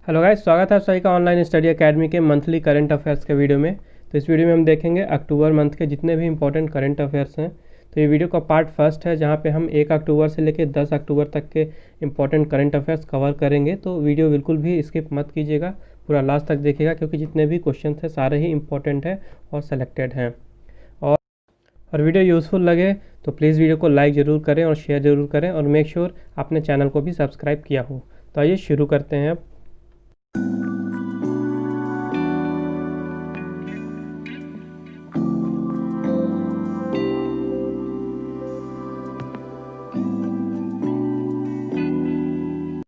Hello guys, स्वागत है आप सभी का ऑनलाइन स्टडी एकेडमी के मंथली करंट अफेयर्स के वीडियो में। तो इस वीडियो में हम देखेंगे अक्टूबर मंथ के जितने भी इंपॉर्टेंट करंट अफेयर्स हैं। तो ये वीडियो का पार्ट फर्स्ट है जहाँ पे हम 1 अक्टूबर से लेकर 10 अक्टूबर तक के इंपॉर्टेंट करंट अफेयर्स कवर करेंगे। तो वीडियो बिल्कुल भी स्किप मत कीजिएगा, पूरा लास्ट तक देखिएगा क्योंकि जितने भी क्वेश्चन हैं सारे ही इंपॉर्टेंट हैं और सेलेक्टेड हैं। और वीडियो यूज़फुल लगे तो प्लीज़ वीडियो को लाइक ज़रूर करें और शेयर ज़रूर करें और मेक श्योर आपने चैनल को भी सब्सक्राइब किया हो। तो आइए शुरू करते हैं अब।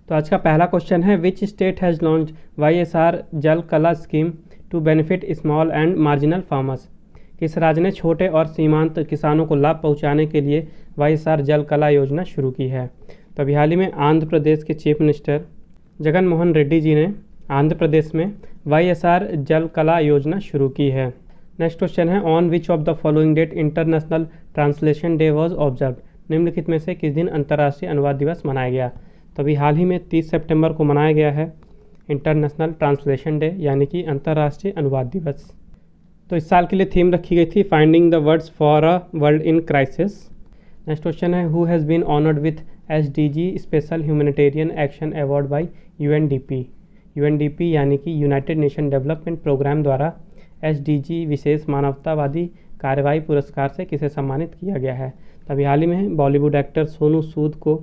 तो आज का पहला क्वेश्चन है, which state has launch YSR Jal Kala scheme to benefit small and marginal farmers. किस राज्य ने छोटे और सीमांत किसानों को लाभ पहुंचाने के लिए YSR जल कला योजना शुरू की है? तो अभी हाल ही में आंध्र प्रदेश के चीफ मिनिस्टर जगन मोहन रेड्डी जी ने आंध्र प्रदेश में YSR जल कला योजना शुरू की है। नेक्स्ट क्वेश्चन है, on which of the following date international translation day was observe. निम्नलिखित में से किस दिन अंतर्राष्ट्रीय अनुवाद दिवस मनाया गया? तो अभी हाल ही में 30 सितंबर को मनाया गया है इंटरनेशनल ट्रांसलेशन डे यानी कि अंतर्राष्ट्रीय अनुवाद दिवस। तो इस साल के लिए थीम रखी गई थी finding the words for a world in crisis. Next question है, who has been honoured with SDG special humanitarian action award by UNDP। UNDP यानी कि यूनाइटेड नेशन डेवलपमेंट प्रोग्राम द्वारा SDG विशेष मानवतावादी कार्रवाई पुरस्कार से किसे सम्मानित किया गया है? तभी हाल ही में बॉलीवुड एक्टर सोनू सूद को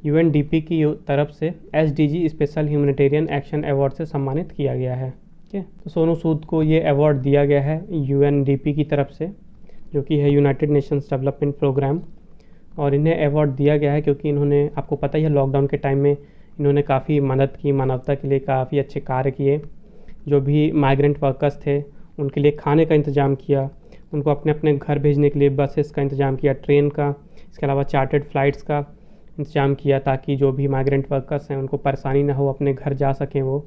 UNDP की तरफ से SDG special humanitarian action award से सम्मानित किया गया है। ठीक है, तो सोनू सूद को ये अवार्ड दिया गया है UNDP की तरफ से, जो कि है यूनाइटेड नेशंस डेवलपमेंट प्रोग्राम। और इन्हें अवार्ड दिया गया है क्योंकि इन्होंने, आपको पता ही है, लॉकडाउन के टाइम में इन्होंने काफ़ी मदद की, मानवता के लिए काफ़ी अच्छे कार्य किए। जो भी माइग्रेंट वर्कर्स थे उनके लिए खाने का इंतज़ाम किया, उनको अपने अपने घर भेजने के लिए बसेस का इंतज़ाम किया, ट्रेन का, इसके अलावा चार्टर्ड फ्लाइट्स का इंतज़ाम किया ताकि जो भी माइग्रेंट वर्कर्स हैं उनको परेशानी ना हो, अपने घर जा सकें वो।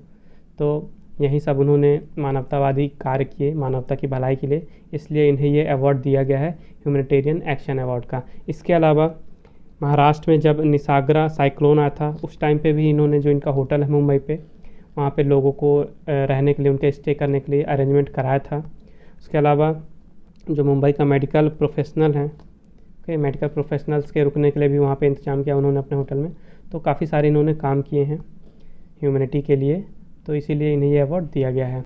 तो यही सब उन्होंने मानवतावादी कार्य किए मानवता की भलाई के लिए, इसलिए इन्हें ये अवार्ड दिया गया है ह्यूमैनिटेरियन एक्शन अवार्ड का। इसके अलावा महाराष्ट्र में जब निसाग्रा साइक्लोन आया था उस टाइम पे भी इन्होंने, जो इनका होटल है मुंबई पे, वहाँ पे लोगों को रहने के लिए, उनके स्टे करने के लिए अरेंजमेंट कराया था। उसके अलावा जो मुंबई का मेडिकल प्रोफेशनल हैं, मेडिकल प्रोफेशनल्स के रुकने के लिए भी वहाँ पे इंतजाम किया उन्होंने अपने होटल में। तो काफ़ी सारे इन्होंने काम किए हैं ह्यूमैनिटी के लिए, तो इसीलिए इन्हें ये अवार्ड दिया गया है।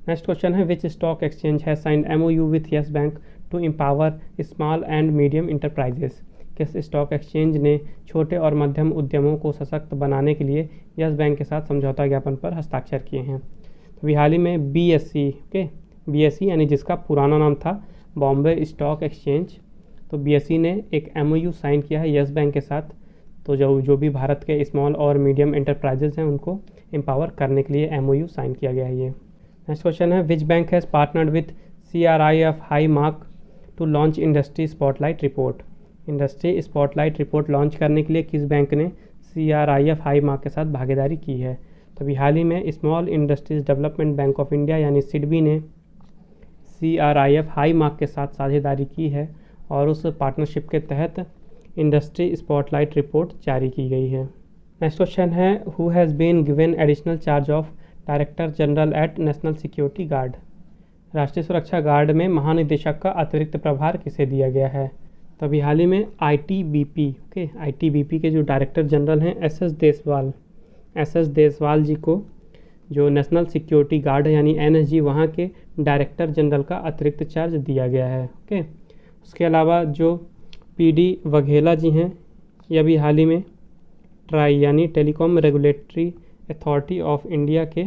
नेक्स्ट क्वेश्चन है, विच स्टॉक एक्सचेंज है signed MOU with Yes Bank to empower small and medium enterprises. किस स्टॉक एक्सचेंज ने छोटे और मध्यम उद्यमों को सशक्त बनाने के लिए येस बैंक के साथ समझौता ज्ञापन पर हस्ताक्षर किए हैं? तो अभी हाल ही में BSE, BSE यानी जिसका पुराना नाम था बॉम्बे स्टॉक एक्सचेंज, तो BSE ने एक MOU साइन किया है येस बैंक के साथ। तो जो भी भारत के स्मॉल और मीडियम एंटरप्राइजेज हैं उनको एम्पावर करने के लिए MOU साइन किया गया है ये। नेक्स्ट क्वेश्चन है, which bank has partnered with CRIF high mark to launch industry spotlight report. Industry spotlight report launch करने के लिए किस बैंक ने CRIF हाई मार्क के साथ भागीदारी की है? तो अभी हाल ही में small industries development bank of India यानी SIDBI ने CRIF हाई मार्क के साथ साझेदारी की है और उस पार्टनरशिप के तहत इंडस्ट्री स्पॉटलाइट रिपोर्ट जारी की गई है। नेक्स्ट क्वेश्चन है, who has been given additional charge of director general at national security guard. राष्ट्रीय सुरक्षा गार्ड में महानिदेशक का अतिरिक्त प्रभार किसे दिया गया है? तो अभी हाल ही में ITBP के जो डायरेक्टर जनरल हैं SS देसवाल जी को जो नेशनल सिक्योरिटी गार्ड है यानी NSG, वहाँ के डायरेक्टर जनरल का अतिरिक्त चार्ज दिया गया है। उसके अलावा जो PD वघेला जी हैं, ये अभी हाल ही में ट्राई यानी telecom regulatory authority of India के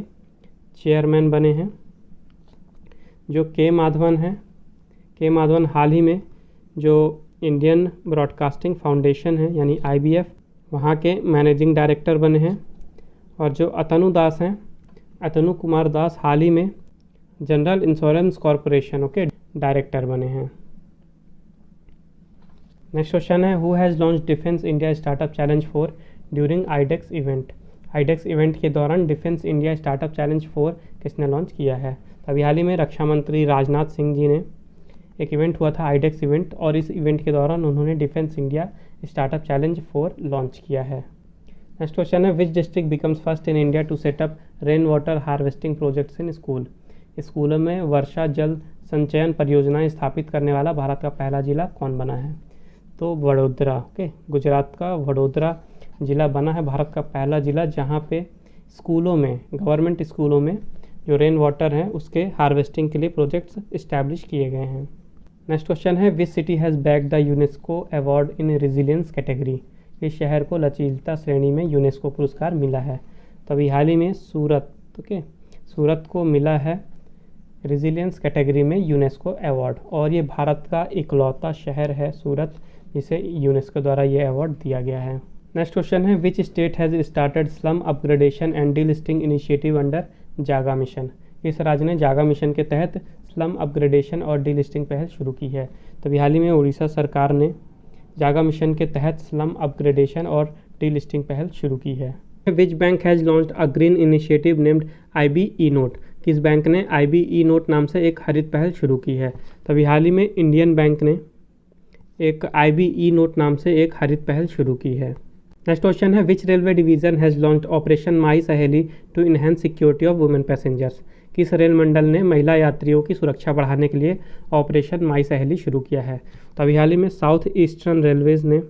चेयरमैन बने हैं। जो K माधवन हाल ही में जो इंडियन ब्रॉडकास्टिंग फाउंडेशन है यानी IBF, वहाँ के मैनेजिंग डायरेक्टर बने हैं। और जो अतनु कुमार दास हाल ही में जनरल इंश्योरेंस कॉरपोरेशन के डायरेक्टर बने हैं। नेक्स्ट क्वेश्चन है, who has launch defence India startup challenge 4 during IDEX event. IDEX event के दौरान डिफेंस इंडिया स्टार्टअप चैलेंज 4 किसने लॉन्च किया है? अभी हाल ही में रक्षा मंत्री राजनाथ सिंह जी ने, एक इवेंट हुआ था IDEX इवेंट, और इस इवेंट के दौरान उन्होंने defence India startup challenge 4 launch किया है। नेक्स्ट क्वेश्चन है which district becomes first in India to set up rain water harvesting projects in school. स्कूलों में वर्षा जल संचयन परियोजनाएं स्थापित करने वाला भारत का पहला जिला कौन बना है। तो वडोदरा। ओके, गुजरात का वडोदरा ज़िला बना है भारत का पहला ज़िला जहाँ पे स्कूलों में, गवर्नमेंट स्कूलों में जो रेन वाटर है उसके हार्वेस्टिंग के लिए प्रोजेक्ट्स इस्टेब्लिश किए गए हैं। नेक्स्ट क्वेश्चन है which city has bag the UNESCO award in resilience category. इस शहर को लचीलता श्रेणी में यूनेस्को पुरस्कार मिला है। तो अभी हाल ही में सूरत, ओके, सूरत को मिला है रेजिलियंस कैटेगरी में यूनेस्को अवार्ड, और ये भारत का इकलौता शहर है सूरत जिसे यूनेस्को द्वारा ये अवार्ड दिया गया है। नेक्स्ट क्वेश्चन है which state has started slum upgradation and delisting initiative under जागा मिशन। इस राज्य ने जागा मिशन के तहत स्लम अपग्रेडेशन और डीलिस्टिंग पहल शुरू की है। तभी हाल ही में उड़ीसा सरकार ने जागा मिशन के तहत स्लम अपग्रेडेशन और डीलिस्टिंग पहल शुरू की है। Which bank has launched a green initiative named IBE note. किस बैंक ने IBE नोट नाम से एक हरित पहल शुरू की है। तभी हाल ही में इंडियन बैंक ने एक IBE नोट नाम से एक हरित पहल शुरू की है। नेक्स्ट क्वेश्चन है which railway division has launched operation my Saheli to enhance security of women passengers. किस रेल मंडल ने महिला यात्रियों की सुरक्षा बढ़ाने के लिए ऑपरेशन माई सहेली शुरू किया है। तो अभी हाल ही में साउथ ईस्टर्न रेलवेज़ ने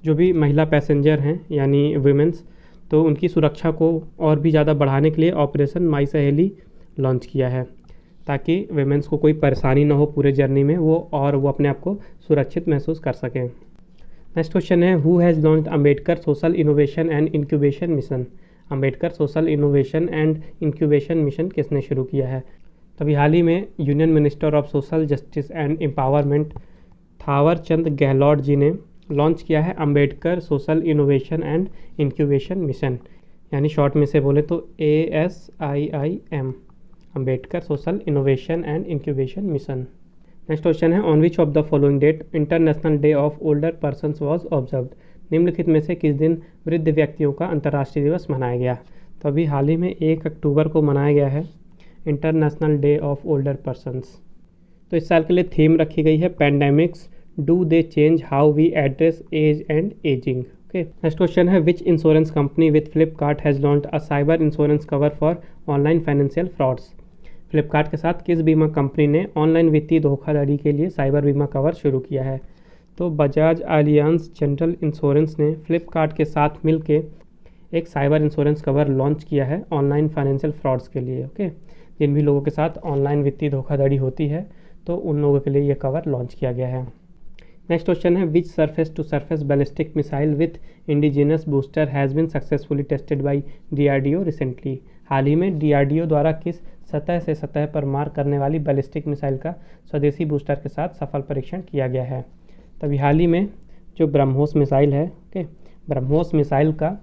जो भी महिला पैसेंजर हैं यानी वुमेन्स, तो उनकी सुरक्षा को और भी ज़्यादा बढ़ाने के लिए ऑपरेशन माई सहेली लॉन्च किया है ताकि वुमेन्स को कोई परेशानी ना हो पूरे जर्नी में, वो अपने आप को सुरक्षित महसूस कर सकें। नेक्स्ट क्वेश्चन है who has launched Ambedkar social innovation and incubation mission. Ambedkar social innovation and incubation mission किसने शुरू किया है। तभी हाल ही में union minister of social justice and empowerment Thawar Chand Gehlot ji ने लॉन्च किया है Ambedkar social innovation and incubation mission, यानी शॉर्ट में से बोले तो ASIIM, Ambedkar social innovation and incubation mission. Next question है on which of the following date international day of older persons was observed. निम्नलिखित में से किस दिन वृद्ध व्यक्तियों का अंतर्राष्ट्रीय दिवस मनाया गया। तो अभी हाल ही में 1 अक्टूबर को मनाया गया है international day of older persons. तो इस साल के लिए थीम रखी गई है pandemics do they change how we address age and ageing. Okay, next question है which insurance company with Flipkart has launched a cyber insurance cover for online financial frauds. Flipkart के साथ किस बीमा कंपनी ने online वित्तीय धोखाधड़ी के लिए साइबर बीमा कवर शुरू किया है। तो बजाज एलियांज जनरल इंश्योरेंस ने फ्लिपकार्ट के साथ मिलकर एक साइबर इंश्योरेंस कवर लॉन्च किया है ऑनलाइन फाइनेंशियल फ्रॉड्स के लिए। ओके, जिन भी लोगों के साथ ऑनलाइन वित्तीय धोखाधड़ी होती है तो उन लोगों के लिए ये कवर लॉन्च किया गया है। नेक्स्ट क्वेश्चन है which surface to surface ballistic missile with indigenous booster has been successfully tested by DRDO recently. हाल ही में DRDO द्वारा किस सतह से सतह पर मार करने वाली बैलिस्टिक मिसाइल का स्वदेशी बूस्टर के साथ सफल परीक्षण किया गया है। तभी हाल ही में जो ब्रह्मोस मिसाइल है, ओके, ब्रह्मोस मिसाइल का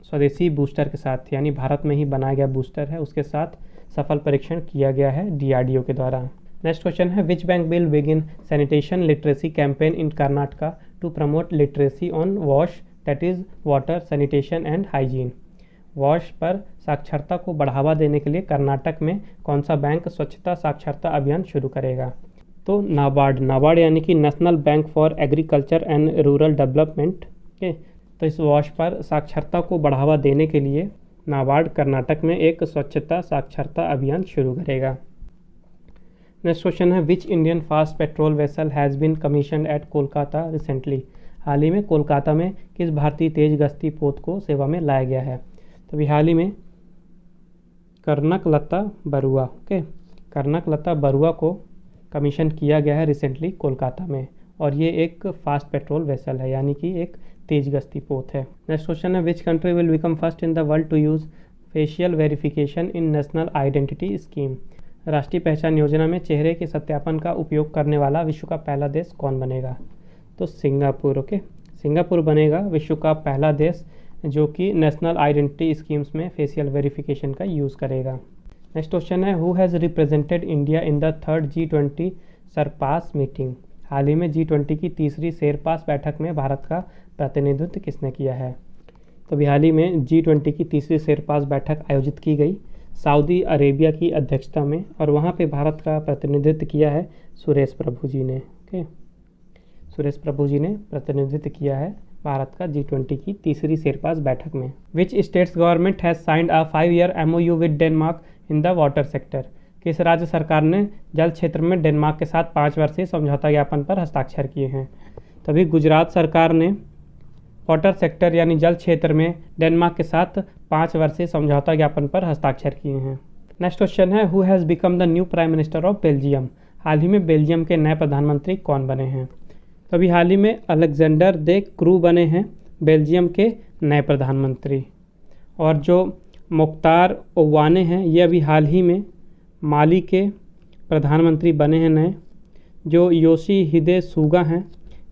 स्वदेशी बूस्टर के साथ यानी भारत में ही बनाया गया बूस्टर है उसके साथ सफल परीक्षण किया गया है DRDO के द्वारा। नेक्स्ट क्वेश्चन है which bank will begin sanitation literacy campaign in Karnataka to promote literacy on वॉश that is water sanitation and hygiene. वॉश पर साक्षरता को बढ़ावा देने के लिए कर्नाटक में कौन सा बैंक स्वच्छता साक्षरता अभियान शुरू करेगा। तो नाबार्ड यानी कि national bank for agriculture and rural development के। तो इस वॉश पर साक्षरता को बढ़ावा देने के लिए नाबार्ड कर्नाटक में एक स्वच्छता साक्षरता अभियान शुरू करेगा। नेक्स्ट क्वेश्चन है which Indian fast patrol vessel has been commissioned at Kolkata recently. हाल ही में कोलकाता में किस भारतीय तेज गश्ती पोत को सेवा में लाया गया है। तभी हाल ही में कर्नकलता बरुआ, ओके, कर्नकलता बरुआ को कमीशन किया गया है रिसेंटली कोलकाता में, और ये एक फास्ट पेट्रोल वेसल है यानी कि एक तेज गश्ती पोत है। नेक्स्ट क्वेश्चन है which country will become first in the world to use facial verification in national identity scheme. राष्ट्रीय पहचान योजना में चेहरे के सत्यापन का उपयोग करने वाला विश्व का पहला देश कौन बनेगा। तो सिंगापुर। ओके, सिंगापुर बनेगा विश्व का पहला देश जो कि नेशनल आइडेंटिटी स्कीम्स में फेशियल वेरिफिकेशन का यूज़ करेगा। नेक्स्ट क्वेश्चन है who has represented India in the 3rd G20 sherpas meeting. हाल ही में G20 की तीसरी शेरपास बैठक में भारत का प्रतिनिधित्व किसने किया है। तो अभी हाल ही में G20 की तीसरी शेरपास बैठक आयोजित की गई सऊदी अरेबिया की अध्यक्षता में, और वहाँ पे भारत का प्रतिनिधित्व किया है सुरेश प्रभु जी ने। ओके, सुरेश प्रभु जी ने प्रतिनिधित्व किया है भारत का G20 की तीसरी शेरपास बैठक में। विच states government has signed a 5-year MOU with Denmark in the water sector. किस राज्य सरकार ने जल क्षेत्र में डेनमार्क के साथ 5 वर्षीय समझौता ज्ञापन पर हस्ताक्षर किए हैं? तभी गुजरात सरकार ने वाटर सेक्टर यानी जल क्षेत्र में डेनमार्क के साथ 5 वर्षीय समझौता ज्ञापन पर हस्ताक्षर किए हैं। नेक्स्ट क्वेश्चन है, who has become the new prime minister of Belgium. हाल ही में बेल्जियम के नए प्रधानमंत्री कौन बने हैं? तो अभी हाल ही में अलेक्जेंडर दे क्रू बने हैं बेल्जियम के नए प्रधानमंत्री। और जो मुख्तार ओवाने हैं ये अभी हाल ही में माली के प्रधानमंत्री बने हैं नए। जो योशिहिदे सुगा हैं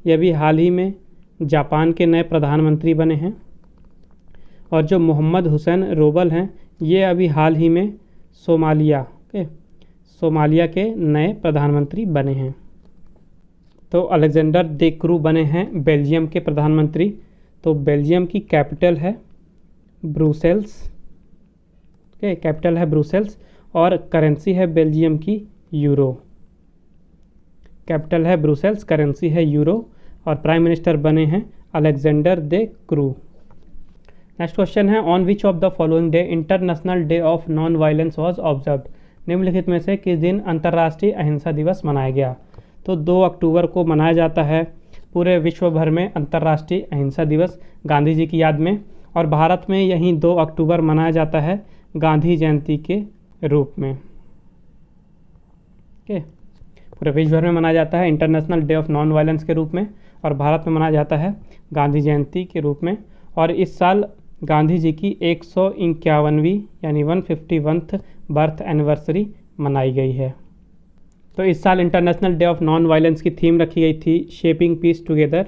ये अभी हाल ही में जापान के नए प्रधानमंत्री बने हैं। और जो मोहम्मद हुसैन रोबल हैं ये अभी हाल ही में सोमालिया के नए प्रधानमंत्री बने हैं। तो अलेक्जेंडर दे क्रू बने हैं बेल्जियम के प्रधानमंत्री। तो बेल्जियम की कैपिटल है ब्रुसेल्स, कैपिटल है ब्रुसेल्स और करेंसी है बेल्जियम की यूरो। कैपिटल है ब्रुसेल्स, करेंसी है यूरो और प्राइम मिनिस्टर बने हैं अलेक्जेंडर दे क्रू। नेक्स्ट क्वेश्चन है, on which of the following day international day of non violence was observed. निम्नलिखित में से किस दिन अंतर्राष्ट्रीय अहिंसा दिवस मनाया गया? तो 2 अक्टूबर को मनाया जाता है पूरे विश्व भर में अंतर्राष्ट्रीय अहिंसा दिवस गांधी जी की याद में। और भारत में यही 2 अक्टूबर मनाया जाता है गांधी जयंती के रूप में। पूरे विश्व भर में मनाया जाता है international day of non violence के रूप में और भारत में मनाया जाता है गांधी जयंती के रूप में। और इस साल गांधी जी की 151वीं यानी 151th बर्थ एनिवर्सरी मनाई गई है। तो इस साल international day of non violence की थीम रखी गई थी शेपिंग पीस टुगेदर।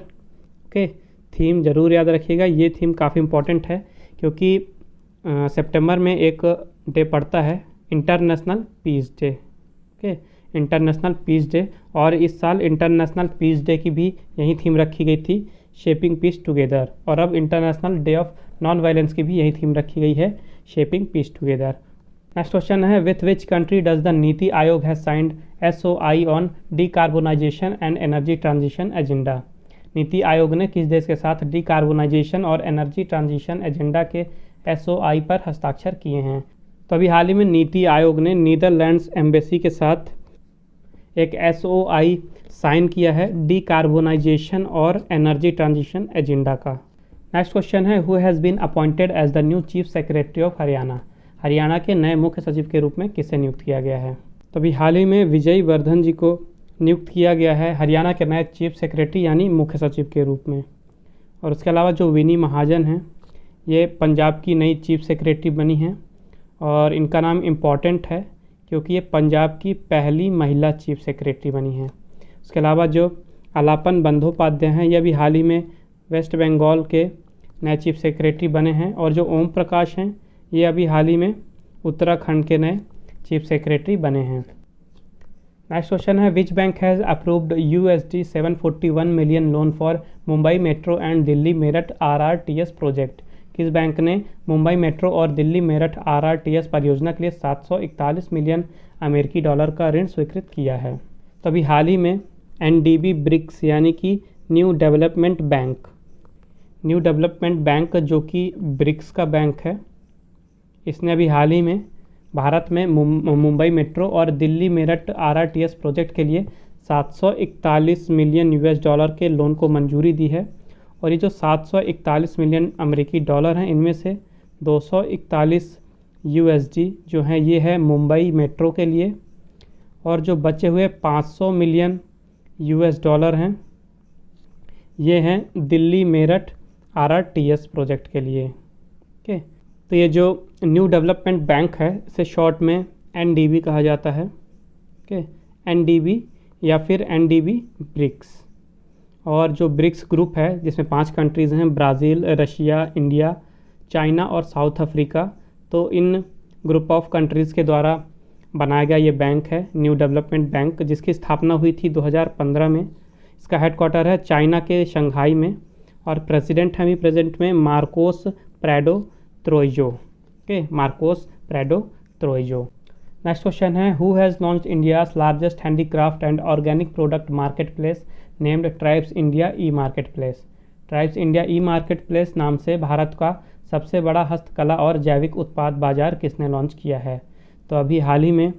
थीम ज़रूर याद रखिएगा, ये थीम काफ़ी इम्पोर्टेंट है क्योंकि सितंबर में एक डे पड़ता है international peace day. International peace day, और इस साल इंटरनेशनल पीस डे की भी यही थीम रखी गई थी शेपिंग पीस टुगेदर। और अब international day of non violence की भी यही थीम रखी गई है shaping peace together. Next question है, with which country does the NITI Aayog has signed SOI on decarbonisation and energy transition agenda. NITI Aayog ने किस देश के साथ डीकार्बोनाइजेशन और एनर्जी ट्रांजिशन एजेंडा के SOI पर हस्ताक्षर किए हैं? तो अभी हाल ही में नीति आयोग ने नीदरलैंड्स एम्बेसी के साथ एक SOI साइन किया है डीकार्बोनाइजेशन और एनर्जी ट्रांजिशन एजेंडा का। नेक्स्ट क्वेश्चन है, who has been appointed as the new chief secretary of Haryana. Haryana के नए मुख्य सचिव के रूप में किसे नियुक्त किया गया है? तो अभी हाल ही में विजय वर्धन जी को नियुक्त किया गया है हरियाणा के नए चीफ सेक्रेटरी यानी मुख्य सचिव के रूप में। और उसके अलावा जो विनी महाजन हैं ये पंजाब की नई चीफ सेक्रेटरी बनी हैं और इनका नाम इम्पॉर्टेंट है क्योंकि ये पंजाब की पहली महिला चीफ सेक्रेटरी बनी हैं। उसके अलावा जो अलापन बंदोपाध्याय हैं ये अभी हाल ही में वेस्ट बंगाल के नए चीफ सेक्रेटरी बने हैं। और जो ओम प्रकाश हैं ये अभी हाल ही में उत्तराखंड के नए चीफ सेक्रेटरी बने हैं। नेक्स्ट क्वेश्चन है, which bank has approved $741 million loan for Mumbai metro and Delhi Meerut RRTS project. किस बैंक ने मुंबई मेट्रो और दिल्ली मेरठ RRTS परियोजना के लिए 741 मिलियन अमेरिकी डॉलर का ऋण स्वीकृत किया है? तो अभी हाल ही में NDB ब्रिक्स यानी कि न्यू डेवलपमेंट बैंक जो कि ब्रिक्स का बैंक है, इसने अभी हाल ही में भारत में मुंबई मेट्रो और दिल्ली मेरठ RRTS प्रोजेक्ट के लिए 741 मिलियन $US के लोन को मंजूरी दी है। और ये जो 741 मिलियन अमेरिकी डॉलर हैं इनमें से 241 USD जो हैं ये है मुंबई मेट्रो के लिए और जो बचे हुए 500 मिलियन $US हैं ये हैं दिल्ली मेरठ RRTS प्रोजेक्ट के लिए। तो ये जो न्यू डेवलपमेंट बैंक है इसे शॉर्ट में NDB कहा जाता है। NDB या फिर NDB ब्रिक्स। और जो ब्रिक्स ग्रुप है जिसमें 5 कंट्रीज़ हैं ब्राज़ील, रशिया, इंडिया, चाइना और साउथ अफ्रीका। तो इन ग्रुप ऑफ कंट्रीज़ के द्वारा बनाया गया ये बैंक है न्यू डेवलपमेंट बैंक, जिसकी स्थापना हुई थी 2015 में। इसका हेडक्वार्टर है चाइना के शंघाई में और प्रेसिडेंट हैं अभी प्रेजेंट में मार्कोस प्रैडो त्रोइजो। मार्कोस प्रैडो त्रोइजो। नेक्स्ट क्वेश्चन है, who has launched India's largest handicraft and organic product market place named tribes India e market place. Tribes India e market place नाम से भारत का सबसे बड़ा हस्तकला और जैविक उत्पाद बाजार किसने लॉन्च किया है? तो अभी हाल ही में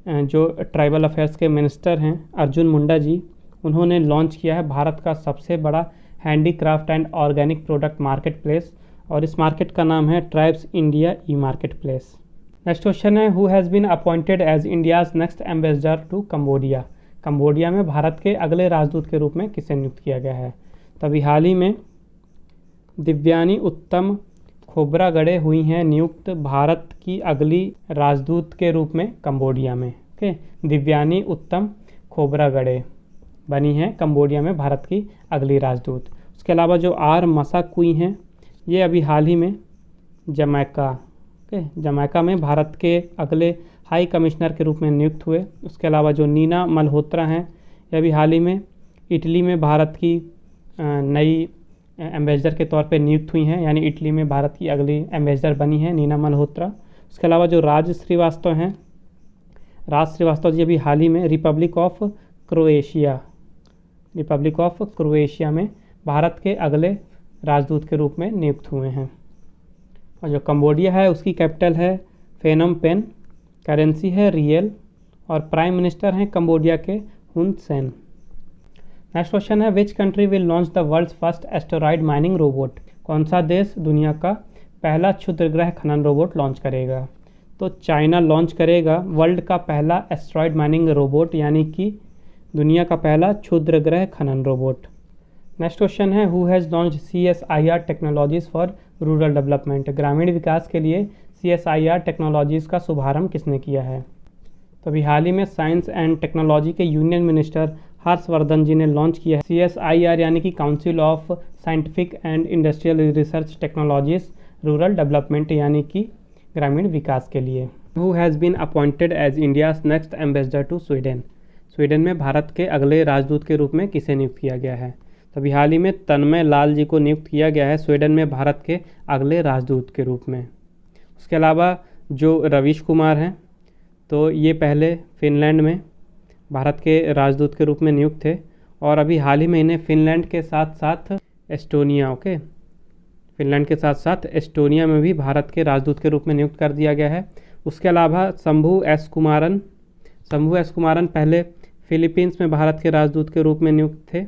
जो ट्राइबल अफेयर्स के मिनिस्टर हैं अर्जुन मुंडा जी, उन्होंने लॉन्च किया है भारत का सबसे बड़ा handicraft and organic product market place, और इस मार्केट का नाम है Tribes India e market place. Next question है, who has been appointed as India's next ambassador to Cambodia? Cambodia में भारत के अगले राजदूत के रूप में किसे नियुक्त किया गया है? तभी हाल ही में दिव्यानी उत्तम खोबरागड़े हुई हैं नियुक्त भारत की अगली राजदूत के रूप में कंबोडिया में। ओके, दिव्यानी उत्तम खोबरागड़े बनी हैं कंबोडिया में भारत की अगली राजदूत। उसके अलावा जो आर मसाकुई हैं, ये अभी हाल ही में जमैका में भारत के अगले हाई कमिश्नर के रूप में नियुक्त हुए। उसके अलावा जो नीना मल्होत्रा हैं, ये अभी हाल ही में इटली में भारत की नई एम्बेसडर के तौर पे नियुक्त हुई हैं, यानी इटली में भारत की अगली एम्बेसडर बनी है नीना मल्होत्रा। उसके अलावा जो राज श्रीवास्तव जी अभी हाल ही में रिपब्लिक ऑफ क्रोएशिया में भारत के अगले राजदूत के रूप में नियुक्त हुए हैं। और जो कंबोडिया है उसकी कैपिटल है फेनम पेन, करेंसी है रियल, और प्राइम मिनिस्टर हैं कंबोडिया के हुन सेन। नेक्स्ट क्वेश्चन है, which country will launch the world's first asteroid mining robot? कौन सा देश दुनिया का पहला क्षुद्रग्रह खनन रोबोट लॉन्च करेगा? तो चाइना लॉन्च करेगा वर्ल्ड का पहला एस्टेरॉयड माइनिंग रोबोट, यानी कि दुनिया का पहला क्षुद्रग्रह खनन रोबोट। नेक्स्ट क्वेश्चन है, who has launch CSIR technologies for rural development? ग्रामीण विकास के लिए CSIR टेक्नोलॉजीज़ का शुभारंभ किसने किया है? तो अभी हाल ही में साइंस एंड टेक्नोलॉजी के यूनियन मिनिस्टर हर्षवर्धन जी ने लॉन्च किया है CSIR, यानी कि council of scientific and industrial research technologies rural development, यानी कि ग्रामीण विकास के लिए। Who has been appointed as India's next ambassador to Sweden? Sweden में भारत के अगले राजदूत के रूप में किसे नियुक्त किया गया है? तभी हाल ही में तन्मय लाल जी को नियुक्त किया गया है स्वीडन में भारत के अगले राजदूत के रूप में। उसके अलावा जो रवीश कुमार हैं, तो ये पहले फिनलैंड में भारत के राजदूत के रूप में नियुक्त थे, और अभी हाल ही में इन्हें फिनलैंड के साथ साथ एस्टोनिया में भी भारत के राजदूत के रूप में नियुक्त कर दिया गया है। उसके अलावा शंभू एस कुमारन पहले फिलीपींस में भारत के राजदूत के रूप में नियुक्त थे,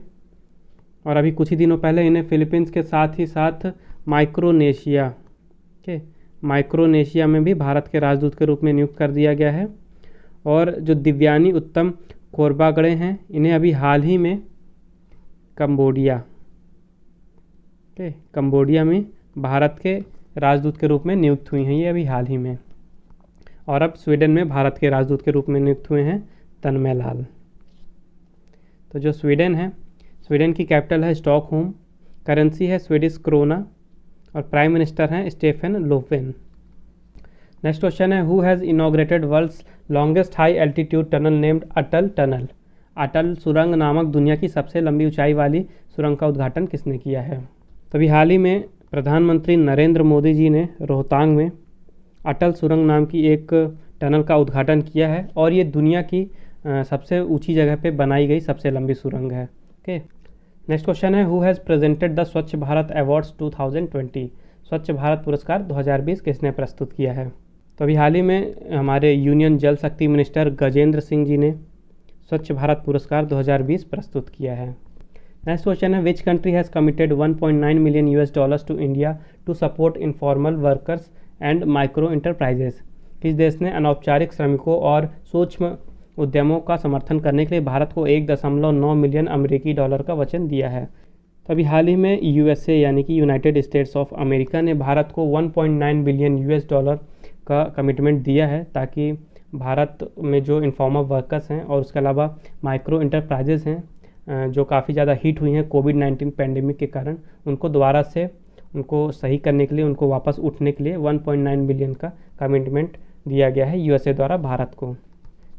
और अभी कुछ ही दिनों पहले इन्हें फिलीपींस के साथ ही साथ माइक्रोनेशिया में भी भारत के राजदूत के रूप में नियुक्त कर दिया गया है। और जो दिव्यानी उत्तम खोरबागड़े हैं, इन्हें अभी हाल ही में कंबोडिया में भारत के राजदूत के रूप में नियुक्त हुई हैं, ये अभी हाल ही में। और अब स्वीडन में भारत के राजदूत के रूप में नियुक्त हुए हैं तन्मय लाल। तो जो स्वीडन है, स्वीडन की कैपिटल है स्टॉकहोम, करेंसी है स्वीडिश क्रोना, और प्राइम मिनिस्टर हैं स्टेफन लोफेन। नेक्स्ट क्वेश्चन है, who has inaugurated world's longest high altitude tunnel named Atal tunnel? Atal सुरंग नामक दुनिया की सबसे लंबी ऊंचाई वाली सुरंग का उद्घाटन किसने किया है? तभी हाल ही में प्रधानमंत्री नरेंद्र मोदी जी ने रोहतांग में अटल सुरंग नाम की एक टनल का उद्घाटन किया है, और ये दुनिया की सबसे ऊंची जगह पे बनाई गई सबसे लंबी सुरंग है। ओके, नेक्स्ट क्वेश्चन है, हु हैज़ प्रेजेंटेड द स्वच्छ भारत अवार्ड्स 2020? स्वच्छ भारत पुरस्कार 2020 किसने प्रस्तुत किया है? तो अभी हाल ही में हमारे यूनियन जल शक्ति मिनिस्टर गजेंद्र सिंह जी ने स्वच्छ भारत पुरस्कार 2020 प्रस्तुत किया है। नेक्स्ट क्वेश्चन है, which country has committed $1.9 million to India to support informal workers and micro enterprises? किस देश ने अनौपचारिक श्रमिकों और सूक्ष्म उद्यमों का समर्थन करने के लिए भारत को $1.9 मिलियन अमेरिकी डॉलर का वचन दिया है? तभी हाल ही में USA यानी कि यूनाइटेड स्टेट्स ऑफ अमेरिका ने भारत को $1.9 बिलियन का कमिटमेंट दिया है, ताकि भारत में जो इनफॉर्मल वर्कर्स हैं और उसके अलावा माइक्रो इंटरप्राइजेस हैं जो काफ़ी ज़्यादा हीट हुई हैं कोविड-19 पैंडेमिक के कारण, उनको दोबारा से उनको सही करने के लिए, उनको वापस उठने के लिए 1.9 बिलियन का कमिटमेंट दिया गया है USA द्वारा भारत को।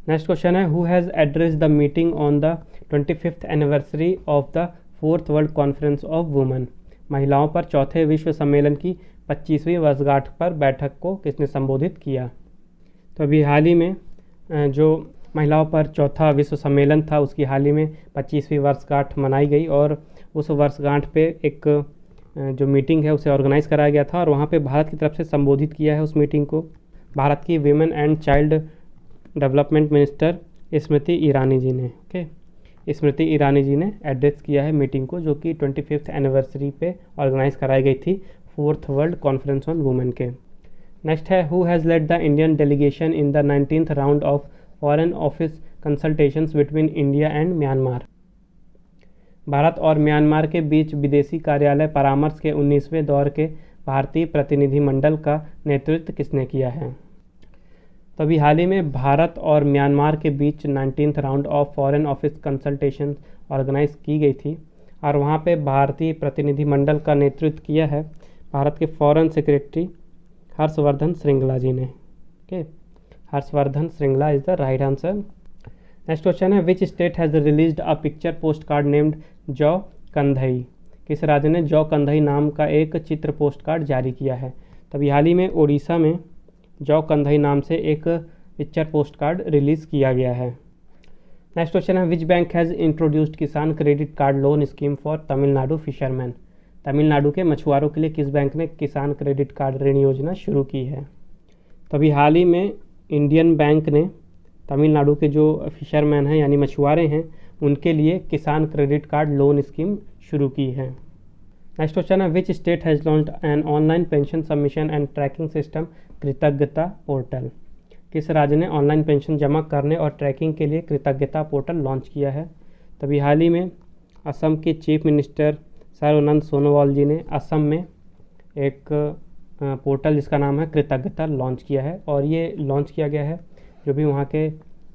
नेक्स्ट क्वेश्चन है, who has addressed the meeting on the 25th anniversary of the 4th world conference of women? महिलाओं पर चौथे विश्व सम्मेलन की 25वीं वर्षगांठ पर बैठक को किसने संबोधित किया? तो अभी हाल ही में जो महिलाओं पर चौथा विश्व सम्मेलन था, उसकी हाल ही में 25वीं वर्षगांठ मनाई गई, और उस वर्षगांठ पे एक जो मीटिंग है उसे ऑर्गेनाइज़ कराया गया था और वहाँ पे भारत की तरफ से संबोधित किया है उस मीटिंग को भारत की women and child development minister Smriti Irani ji ने। ओके, स्मृति ईरानी जी ने एड्रेस किया है मीटिंग को, जो कि 25th एनिवर्सरी पे ऑर्गेनाइज कराई गई थी 4th world conference on women के। नेक्स्ट है who has led the Indian delegation in the 19th round of foreign office consultations between India and Myanmar. भारत और म्यांमार के बीच विदेशी कार्यालय परामर्श के 19वें दौर के भारतीय प्रतिनिधिमंडल का नेतृत्व किसने किया है? तो अभी हाल ही में भारत और म्यांमार के बीच 19th round of foreign office consultation organise की गई थी और वहाँ पे भारतीय प्रतिनिधिमंडल का नेतृत्व किया है भारत के फॉरेन सेक्रेटरी हर्षवर्धन श्रृंगला जी ने। Okay, Harshvardhan Shringla is the right answer. Next question है which state has released a picture post card named Jau Kandhei. किस राज्य ने जौ कंधई नाम का एक चित्र पोस्ट कार्ड जारी किया है? तभी हाल ही में ओडिशा में जौ कंधई नाम से एक पिक्चर पोस्ट कार्ड रिलीज़ किया गया है। नेक्स्ट क्वेश्चन है विच बैंक हैज़ इंट्रोड्यूस्ड किसान credit card loan scheme for Tamil Nadu fisherman. Tamil Nadu के मछुआरों के लिए किस बैंक ने किसान क्रेडिट कार्ड ऋण योजना शुरू की है? तभी हाल ही में इंडियन बैंक ने तमिलनाडु के जो फिशरमैन हैं यानी मछुआरे हैं उनके लिए किसान क्रेडिट कार्ड लोन स्कीम शुरू की है। नेक्स्ट क्वेश्चन है which state has launched an online pension submission and tracking system कृतज्ञता पोर्टल। किस राज्य ने ऑनलाइन पेंशन जमा करने और ट्रैकिंग के लिए कृतज्ञता पोर्टल लॉन्च किया है? तभी हाल ही में असम के चीफ मिनिस्टर सर्बानंद सोनोवाल जी ने असम में एक पोर्टल जिसका नाम है कृतज्ञता लॉन्च किया है और ये लॉन्च किया गया है जो भी वहाँ के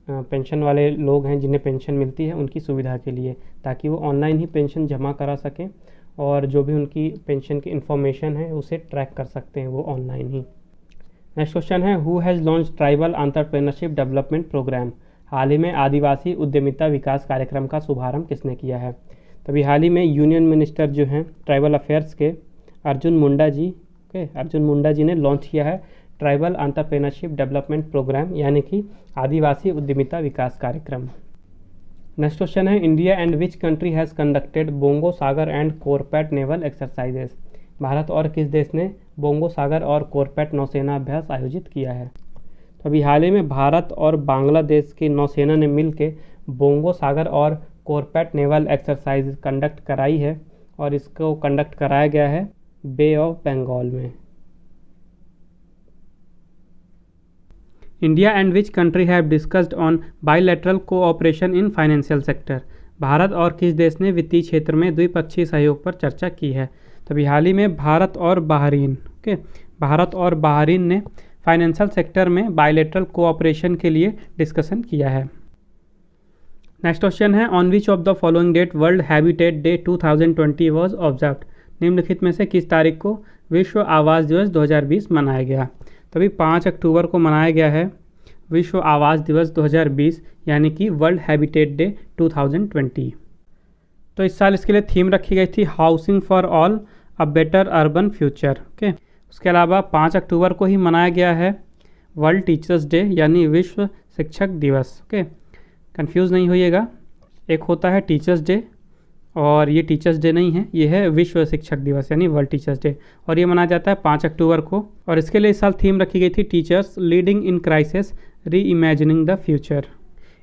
पेंशन वाले लोग हैं जिन्हें पेंशन मिलती है उनकी सुविधा के लिए, ताकि वो ऑनलाइन ही पेंशन जमा करा सकें और जो भी उनकी पेंशन की इन्फॉर्मेशन है उसे ट्रैक कर सकते हैं वो ऑनलाइन ही। नेक्स्ट क्वेश्चन है who has launch tribal entrepreneurship development programme. हाल ही में आदिवासी उद्यमिता विकास कार्यक्रम का शुभारंभ किसने किया है? तभी हाल ही में यूनियन मिनिस्टर जो हैं ट्राइबल अफेयर्स के अर्जुन मुंडा जी ने लॉन्च किया है ट्राइबल एंटरप्रेन्योरशिप डेवलपमेंट प्रोग्राम यानी कि आदिवासी उद्यमिता विकास कार्यक्रम। नेक्स्ट क्वेश्चन है India and which country has conducted Bongo Sagar and CORPAT naval exercises. भारत और किस देश ने बोंगो सागर और कोरपैट नौसेना अभ्यास आयोजित किया है? तो अभी हाल ही में भारत और बांग्लादेश की नौसेना ने मिलकर बोंगो सागर और कोरपैट नेवल एक्सरसाइज कंडक्ट कराई है और इसको कंडक्ट कराया गया है बे ऑफ बंगाल में। India and which country have discussed on bilateral cooperation in financial sector. Bharat और किस देश ने वित्तीय क्षेत्र में द्विपक्षीय सहयोग पर चर्चा की है? तभी हाल ही में भारत और बहरीन ने फाइनेंशियल सेक्टर में बायलैटरल कोऑपरेशन के लिए डिस्कशन किया है। नेक्स्ट क्वेश्चन है on which of the following date world habitat day 2020 was observed. निम्नलिखित में से किस तारीख को विश्व आवास दिवस 2020 मनाया गया? तभी 5 अक्टूबर को मनाया गया है विश्व आवास दिवस 2020 यानी कि वर्ल्ड हैबिटेट डे 2020। तो इस साल इसके लिए थीम रखी गई थी housing for all a better urban future. Okay, उसके अलावा 5 अक्टूबर को ही मनाया गया है वर्ल्ड टीचर्स डे यानी विश्व शिक्षक दिवस। ओके, कंफ्यूज नहीं होइएगा, एक होता है टीचर्स डे और ये टीचर्स डे नहीं है, ये है विश्व शिक्षक दिवस यानी वर्ल्ड टीचर्स डे और ये मनाया जाता है 5 अक्टूबर को। और इसके लिए इस साल थीम रखी गई थी टीचर्स लीडिंग इन क्राइसिस री इमेजिनिंग द फ्यूचर।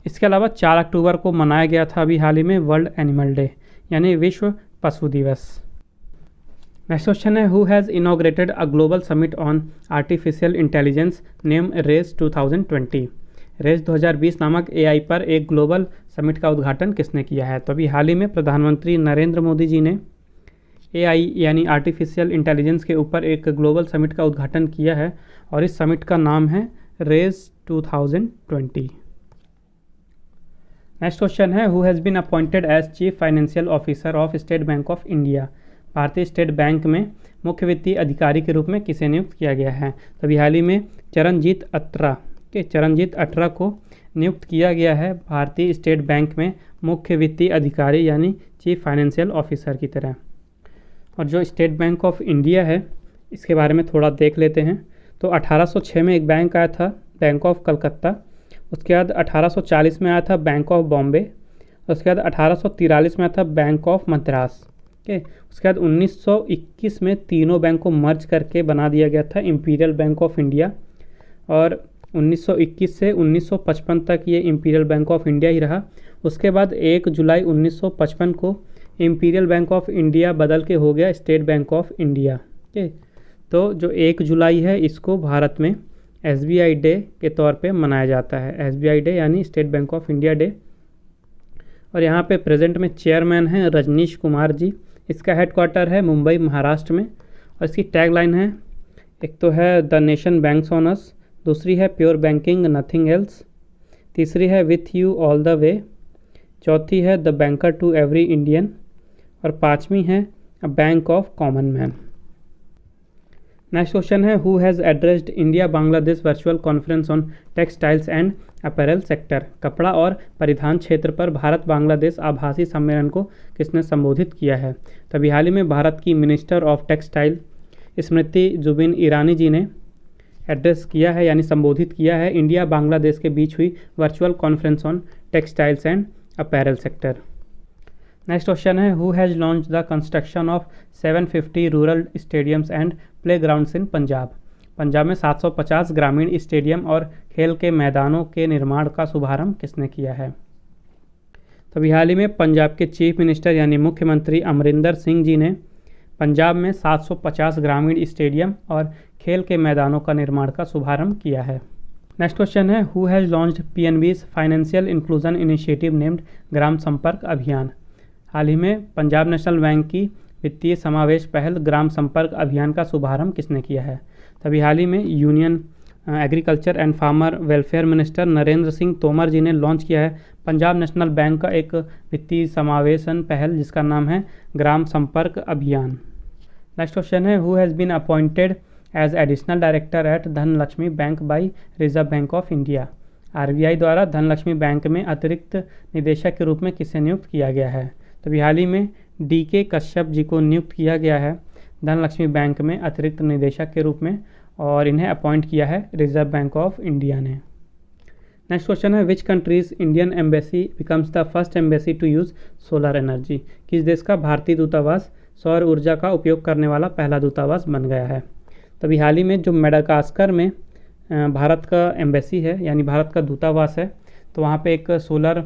इसके अलावा 4 अक्टूबर को मनाया गया था अभी हाल ही में वर्ल्ड एनिमल डे यानी विश्व पशु दिवस। नेक्स्ट क्वेश्चन है who has inaugurated a global summit on artificial intelligence name RAISE 2020। RAISE 2020 नामक AI पर एक ग्लोबल समिट का उद्घाटन किसने किया है? तो अभी हाल ही में प्रधानमंत्री नरेंद्र मोदी जी ने AI यानी आर्टिफिशियल इंटेलिजेंस के ऊपर एक ग्लोबल समिट का उद्घाटन किया है और इस समिट का नाम है रेस 2020। नेक्स्ट क्वेश्चन है who has been appointed as chief financial officer of State Bank of India. भारतीय स्टेट बैंक में मुख्य वित्तीय अधिकारी के रूप में किसे नियुक्त किया गया है? तभी हाल ही में चरणजीत अटरा को नियुक्त किया गया है भारतीय स्टेट बैंक में मुख्य वित्तीय अधिकारी यानी चीफ फाइनेंशियल ऑफिसर की तरह। और जो स्टेट बैंक ऑफ इंडिया है इसके बारे में थोड़ा देख लेते हैं। तो 1806 में एक बैंक आया था बैंक ऑफ कलकत्ता, उसके बाद 1840 में आया था बैंक ऑफ बॉम्बे, उसके बाद 1843 में आया था बैंक ऑफ मद्रास। ओके। उसके बाद 1921 में तीनों बैंक को मर्ज करके बना दिया गया था इंपीरियल बैंक ऑफ इंडिया, और 1921 से 1955 तक ये इंपीरियल बैंक ऑफ इंडिया ही रहा। उसके बाद 1 जुलाई 1955 को इंपीरियल बैंक ऑफ इंडिया बदल के हो गया state Bank of India. Okay, तो जो 1 जुलाई है इसको भारत में SBI डे के तौर पे मनाया जाता है, SBI डे यानी state Bank of India day. और यहाँ पे प्रेजेंट में चेयरमैन हैं रजनीश कुमार जी। इसका हेडक्वार्टर है मुंबई महाराष्ट्र में, और इसकी टैगलाइन है, एक तो है the nation banks on us, दूसरी है प्योर बैंकिंग नथिंग एल्स, तीसरी है with you all the way, चौथी है the banker to every Indian, और पाँचवीं है a bank of common man. Next question है who has addressed India Bangladesh virtual conference on textiles and apparel sector. कपड़ा और परिधान क्षेत्र पर भारत बांग्लादेश आभासी सम्मेलन को किसने संबोधित किया है? तभी हाल ही में भारत की minister of textile Smriti Zubin Irani ji ने एड्रेस किया है यानी संबोधित किया है इंडिया बांग्लादेश के बीच हुई virtual conference on textiles and apparel sector. Next question है who has launch the construction of 750 rural stadiums and play grounds in Punjab. Punjab में 750 ग्रामीण स्टेडियम और खेल के मैदानों के निर्माण का शुभारंभ किसने किया है? तो अभी हाल ही में पंजाब के चीफ मिनिस्टर यानी मुख्यमंत्री अमरिंदर सिंह जी ने पंजाब में 750 ग्रामीण स्टेडियम और खेल के मैदानों का निर्माण का शुभारंभ किया है। नेक्स्ट क्वेश्चन है who has launched PNB's financial inclusion initiative named Gram संपर्क अभियान। हाल ही में पंजाब नेशनल बैंक की वित्तीय समावेश पहल ग्राम संपर्क अभियान का शुभारंभ किसने किया है? तभी हाल ही में union agriculture and farmer welfare minister Narendra Singh Tomar ji ने लॉन्च किया है पंजाब नेशनल बैंक का एक वित्तीय समावेशन पहल जिसका नाम है ग्राम संपर्क अभियान। नेक्स्ट क्वेश्चन है who has been appointed as additional director at Dhanlaxmi bank by Reserve Bank of India. RBI द्वारा धनलक्ष्मी बैंक में अतिरिक्त निदेशक के रूप में किसे नियुक्त किया गया है? तभी हाल ही में DK कश्यप जी को नियुक्त किया गया है धनलक्ष्मी बैंक में अतिरिक्त निदेशक के रूप में, और इन्हें अपॉइंट किया है रिजर्व बैंक ऑफ इंडिया ने। नेक्स्ट क्वेश्चन है which countries Indian embassy becomes the first embassy to use solar energy. किस देश का भारतीय दूतावास सौर ऊर्जा का उपयोग करने वाला पहला दूतावास बन गया है? तभी हाल ही में जो मेडागास्कर में भारत का एम्बेसी है यानी भारत का दूतावास है, तो वहाँ पे एक सोलर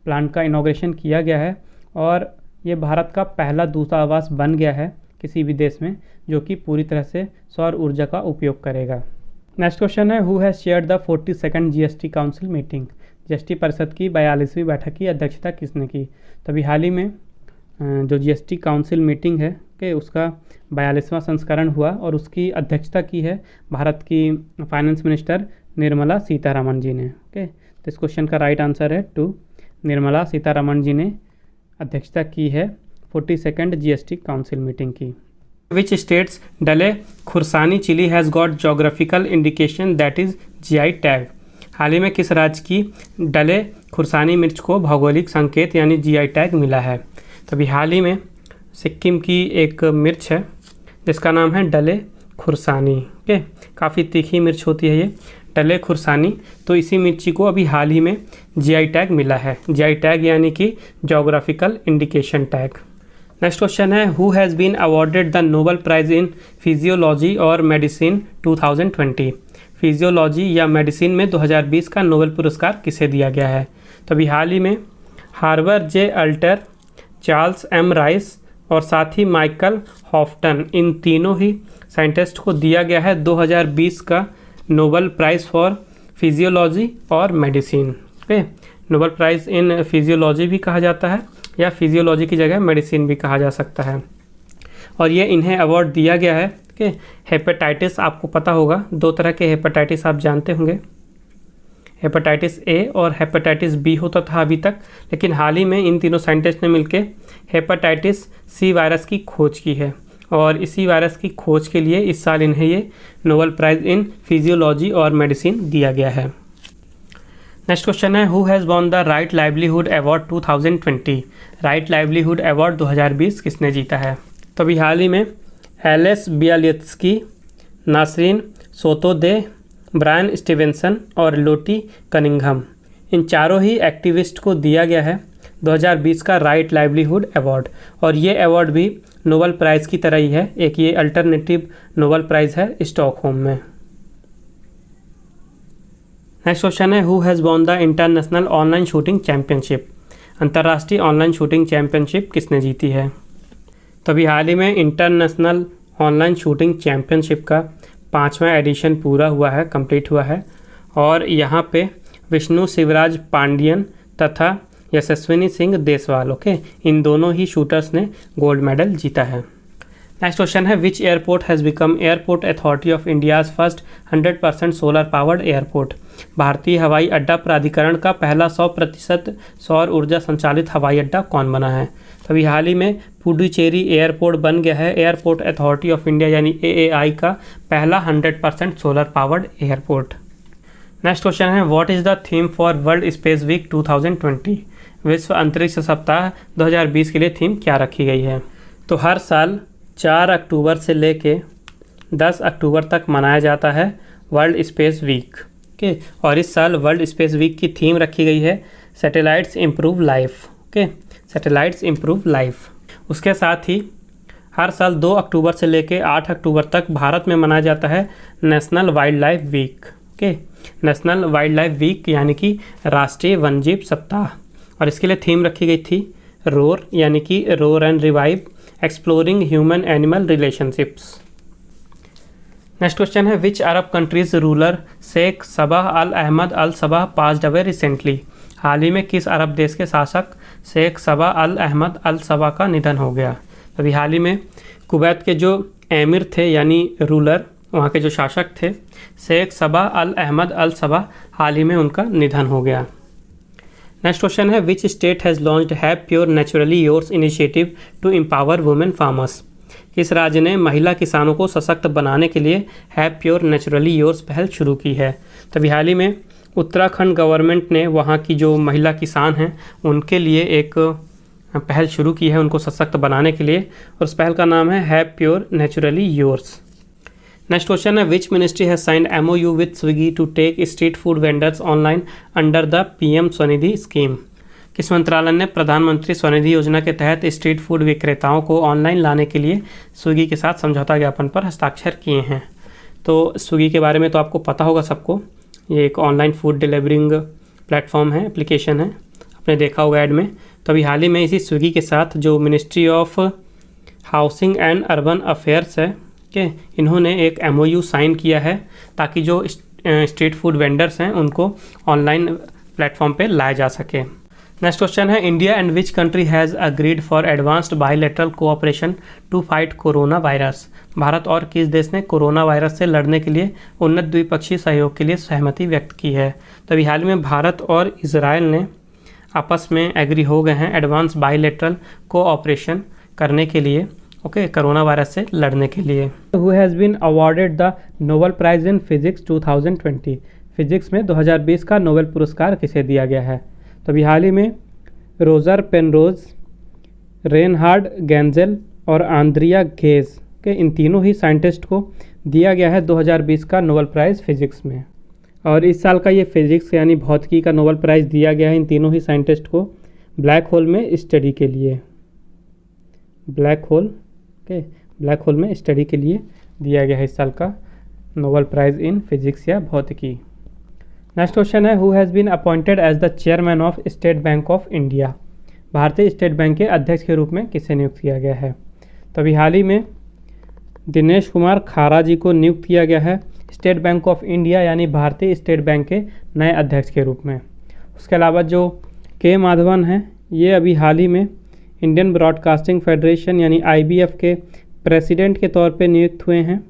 प्लांट का इनॉग्रेशन किया गया है, और ये भारत का पहला दूतावास बन गया है किसी भी देश में जो कि पूरी तरह से सौर ऊर्जा का उपयोग करेगा। नेक्स्ट क्वेश्चन है who has chaired the 42nd GST council meeting. GST परिषद की 42वीं बैठक की अध्यक्षता किसने की? तभी हाल ही में जो GST काउंसिल मीटिंग है कि उसका 42वां संस्करण हुआ और उसकी अध्यक्षता की है भारत की फाइनेंस मिनिस्टर निर्मला सीतारमण जी ने। ओके, तो इस क्वेश्चन का राइट आंसर है 2, निर्मला सीतारमण जी ने अध्यक्षता की है 42nd GST काउंसिल मीटिंग की। Which states Dalle Khursani chilli has got geographical indication that is GI tag. हाल ही में किस राज्य की डले खुरसानी मिर्च को भौगोलिक संकेत यानी GI टैग मिला है? तभी हाल ही में सिक्किम की एक मिर्च है जिसका नाम है डले खुरसानी। ओके, काफ़ी तीखी मिर्च होती है ये डले खुरसानी, तो इसी मिर्ची को अभी हाल ही में GI टैग मिला है। GI टैग यानी कि geographical indication tag. Next question है who has been awarded the Nobel prize in physiology और मेडिसिन 2020। फिजियोलॉजी या मेडिसिन में 2020 का नोबेल पुरस्कार किसे दिया गया है? तो अभी हाल ही में हार्बर J. Alter, Charles M. Rice और साथ ही माइकल हॉफ्टन, इन तीनों ही साइंटिस्ट को दिया गया है 2020 का नोबेल प्राइज़ फॉर फिजियोलॉजी और medicine. Okay, Nobel prize in physiology भी कहा जाता है या फिजियोलॉजी की जगह मेडिसिन भी कहा जा सकता है, और ये इन्हें अवार्ड दिया गया है कि हेपेटाइटिस, आपको पता होगा 2 तरह के हेपेटाइटिस आप जानते होंगे, हेपेटाइटिस A और हेपेटाइटिस B होता था अभी तक, लेकिन हाल ही में इन तीनों साइंटिस्ट ने मिलकर हेपेटाइटिस C वायरस की खोज की है, और इसी वायरस की खोज के लिए इस साल इन्हें ये नोबेल प्राइज़ इन फिजियोलॉजी और मेडिसिन दिया गया है। नेक्स्ट क्वेश्चन है who has won the right livelihood award 2020। Right livelihood award 2020 किसने जीता है? तो अभी हाल ही में एलेस बियालित्स्की, नासरीन सोतोदे, ब्रायन स्टीवेंसन और लोटी कनिंघम, इन चारों ही एक्टिविस्ट को दिया गया है 2020 का राइट लाइवलीहुड अवार्ड, और ये अवार्ड भी नोबेल प्राइज़ की तरह ही है, एक ये अल्टरनेटिव नोबेल प्राइज़ है स्टॉकहोम में। नेक्स्ट क्वेश्चन है, who has won the international online shooting championship? अंतर्राष्ट्रीय ऑनलाइन शूटिंग चैम्पियनशिप किसने जीती है? तो अभी हाल ही में इंटरनेशनल ऑनलाइन शूटिंग चैम्पियनशिप का 5वां एडिशन पूरा हुआ है, कंप्लीट हुआ है, और यहाँ पे विष्णु शिवराज पांडियन तथा यशस्विनी सिंह देसवाल, ओके, इन दोनों ही शूटर्स ने गोल्ड मेडल जीता है। नेक्स्ट क्वेश्चन है, which airport has become airport authority of India's first 100% solar powered airport? भारतीय हवाई अड्डा प्राधिकरण का पहला 100% सौर ऊर्जा संचालित हवाई अड्डा कौन बना है? अभी हाल ही में पुडुचेरी एयरपोर्ट बन गया है एयरपोर्ट अथॉरिटी ऑफ इंडिया यानी AAI का पहला 100% solar powered airport. Next question है, what is the theme for world space week 2020? विश्व अंतरिक्ष सप्ताह 2020 के लिए थीम क्या रखी गई है? तो हर साल 4 अक्टूबर से लेके 10 अक्टूबर तक मनाया जाता है वर्ल्ड स्पेस वीक, ओके, और इस साल वर्ल्ड स्पेस वीक की थीम रखी गई है satellites improve life, okay, satellites improve life. उसके साथ ही हर साल 2 अक्टूबर से लेके 8 अक्टूबर तक भारत में मनाया जाता है national wildlife week, okay, national wildlife week यानी कि राष्ट्रीय वन्यजीव सप्ताह, और इसके लिए थीम रखी गई थी रोर यानी कि roar and revive exploring human animal relationships. Next question है, which Arab country's ruler Sheikh Sabah al Ahmad al Sabah passed away recently? हाल ही में किस अरब देश के शासक Sheikh Sabah al Ahmad al Sabah का निधन हो गया? अभी हाल ही में कुवैत के जो एमिर थे यानी रूलर, वहाँ के जो शासक थे Sheikh Sabah al Ahmad al Sabah, हाल ही में उनका निधन हो गया। नेक्स्ट क्वेश्चन है, which state has launched have pure naturally yours initiative to empower women farmers? किस राज्य ने महिला किसानों को सशक्त बनाने के लिए हैव प्योर नेचुरली योर्स पहल शुरू की है? तभी हाल ही में उत्तराखंड गवर्नमेंट ने वहाँ की जो महिला किसान हैं उनके लिए एक पहल शुरू की है उनको सशक्त बनाने के लिए, और उस पहल का नाम है have pure naturally yours. Next question है, which ministry has signed MOU with Swiggy to take street food vendors online under the PM Svanidhi scheme? किस मंत्रालय ने प्रधानमंत्री स्वनिधि योजना के तहत स्ट्रीट फूड विक्रेताओं को ऑनलाइन लाने के लिए स्विगी के साथ समझौता ज्ञापन पर हस्ताक्षर किए हैं? तो स्विगी के बारे में तो आपको पता होगा सबको, ये एक ऑनलाइन फूड डिलीवरिंग प्लेटफॉर्म है, एप्लीकेशन है, आपने देखा होगा ऐड में। तो अभी हाल ही में इसी स्विगी के साथ जो ministry of housing and urban affairs है कि इन्होंने एक MOU साइन किया है ताकि जो स्ट्रीट फूड वेंडर्स हैं उनको ऑनलाइन प्लेटफॉर्म पे लाया जा सके। नेक्स्ट क्वेश्चन है, India and which country has agreed for advanced bilateral cooperation to fight coronavirus? भारत और किस देश ने कोरोना वायरस से लड़ने के लिए उन्नत द्विपक्षीय सहयोग के लिए सहमति व्यक्त की है? तो अभी हाल में भारत और इजराइल ने आपस में एग्री हो गए हैं एडवांस बायलैटरल कोऑपरेशन करने के लिए, ओके, कोरोना वायरस से लड़ने के लिए। Who has been awarded the Nobel prize in physics 2020? Physics में 2020 का नोबेल पुरस्कार किसे दिया गया है? तो अभी हाल ही में रोजर पेनरोज, रेनहार्ड गेंजेल और आंद्रिया घेज के इन तीनों ही साइंटिस्ट को दिया गया है 2020 का नोबेल प्राइज़ फिजिक्स में। और इस साल का ये फिजिक्स यानी भौतिकी का नोबेल प्राइज़ दिया गया है इन तीनों ही साइंटिस्ट को ब्लैक होल में स्टडी के लिए, black hole, okay, black hole में स्टडी के लिए दिया गया है इस साल का नोबेल प्राइज़ इन फिजिक्स या भौतिकी। नेक्स्ट क्वेश्चन है, who has been appointed as the chairman of State Bank of India? भारतीय स्टेट बैंक के अध्यक्ष के रूप में किसे नियुक्त किया गया है? तो अभी हाल ही में दिनेश कुमार खारा जी को नियुक्त किया गया है स्टेट बैंक ऑफ इंडिया यानी भारतीय स्टेट बैंक के नए अध्यक्ष के रूप में। उसके अलावा जो के माधवन हैं ये अभी हाल ही में इंडियन ब्रॉडकास्टिंग फेडरेशन यानी IBF के प्रेसिडेंट के तौर पे नियुक्त हुए हैं।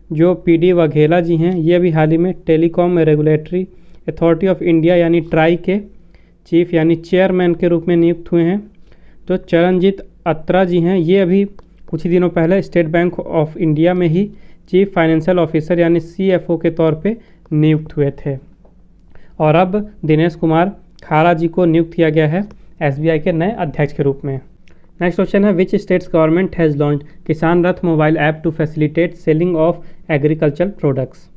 जो PD वाघेला जी हैं ये अभी हाल ही में telecom regulatory authority of India यानी ट्राई के चीफ यानी चेयरमैन के रूप में नियुक्त हुए हैं। जो चरणजीत अत्रा जी हैं ये अभी कुछ ही दिनों पहले स्टेट बैंक ऑफ इंडिया में ही चीफ फाइनेंशियल ऑफिसर यानी CFO के तौर पे नियुक्त हुए थे। और अब दिनेश कुमार खारा जी को नियुक्त किया गया है SBI के नए अध्यक्ष के रूप में। नेक्स्ट क्वेश्चन है, which states government has launch Kisan Rath mobile app to facilitate selling of agriculture products?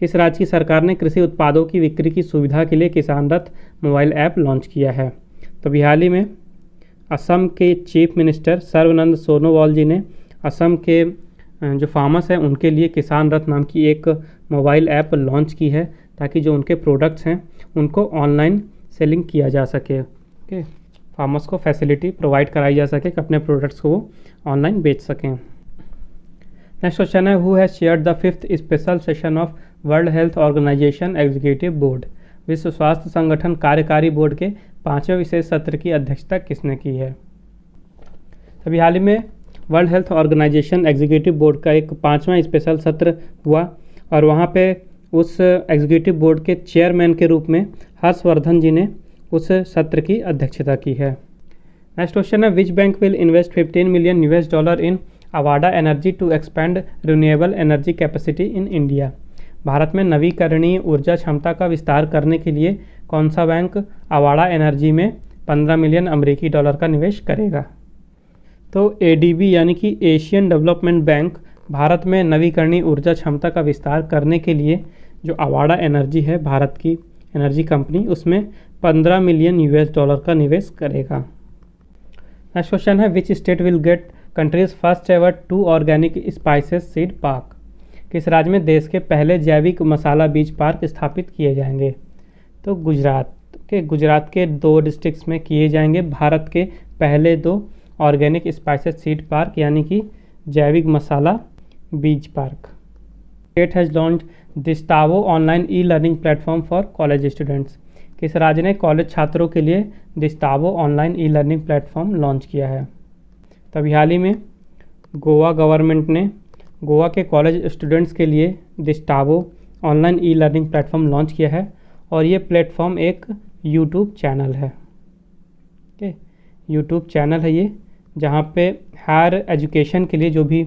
किस राज्य की सरकार ने कृषि उत्पादों की बिक्री की सुविधा के लिए किसान रथ मोबाइल ऐप लॉन्च किया है? तो अभी हाल ही में असम के चीफ मिनिस्टर सर्बानंद सोनोवाल जी ने असम के जो फार्मर्स हैं उनके लिए किसान रथ नाम की एक मोबाइल ऐप लॉन्च की है, ताकि जो उनके प्रोडक्ट्स हैं उनको ऑनलाइन सेलिंग किया जा सके। ओके, फार्मर्स को फैसिलिटी प्रोवाइड कराई जा सके कि अपने प्रोडक्ट्स को वो ऑनलाइन बेच सकें। नेक्स्ट क्वेश्चन है, who has chaired the 5th special session of World Health Organization executive board? विश्व स्वास्थ्य संगठन कार्यकारी बोर्ड के 5वें विशेष सत्र की अध्यक्षता किसने की है? अभी हाल ही में World Health Organization executive board का एक 5वां स्पेशल सत्र हुआ और वहाँ पे उस एग्जीक्यूटिव बोर्ड के चेयरमैन के रूप में हर्षवर्धन जी ने उस सत्र की अध्यक्षता की है। नेक्स्ट क्वेश्चन है, which bank will invest $15 million in Avaada energy to expand renewable energy capacity in India? Bharat में नवीकरणीय ऊर्जा क्षमता का विस्तार करने के लिए कौन सा बैंक अवाडा एनर्जी में $15 मिलियन का निवेश करेगा? तो एडीबी यानी कि एशियन डेवलपमेंट बैंक भारत में नवीकरणीय ऊर्जा क्षमता का विस्तार करने के लिए जो अवाडा एनर्जी है, भारत की एनर्जी कंपनी, उसमें $15 मिलियन का निवेश करेगा। नेक्स्ट क्वेश्चन है, which state will get countries first ever 2 organic spices seed park? किस राज्य में देश के पहले जैविक मसाला बीज पार्क स्थापित किए जाएंगे? तो गुजरात के 2 डिस्ट्रिक्ट्स में किए जाएंगे भारत के पहले 2 ऑर्गेनिक स्पाइसेस सीड पार्क यानी कि जैविक मसाला बीज park. State has launch Dishtavo online e learning platform for college students? किस राज्य ने कॉलेज छात्रों के लिए Dishtavo online e learning platform launch किया है? तभी हाल ही में गोवा गवर्नमेंट ने गोवा के कॉलेज स्टूडेंट्स के लिए Dishtavo online e learning platform launch किया है और ये प्लेटफॉर्म एक यूट्यूब चैनल है। ओके, यूट्यूब चैनल है ये, जहाँ पे हायर एजुकेशन के लिए जो भी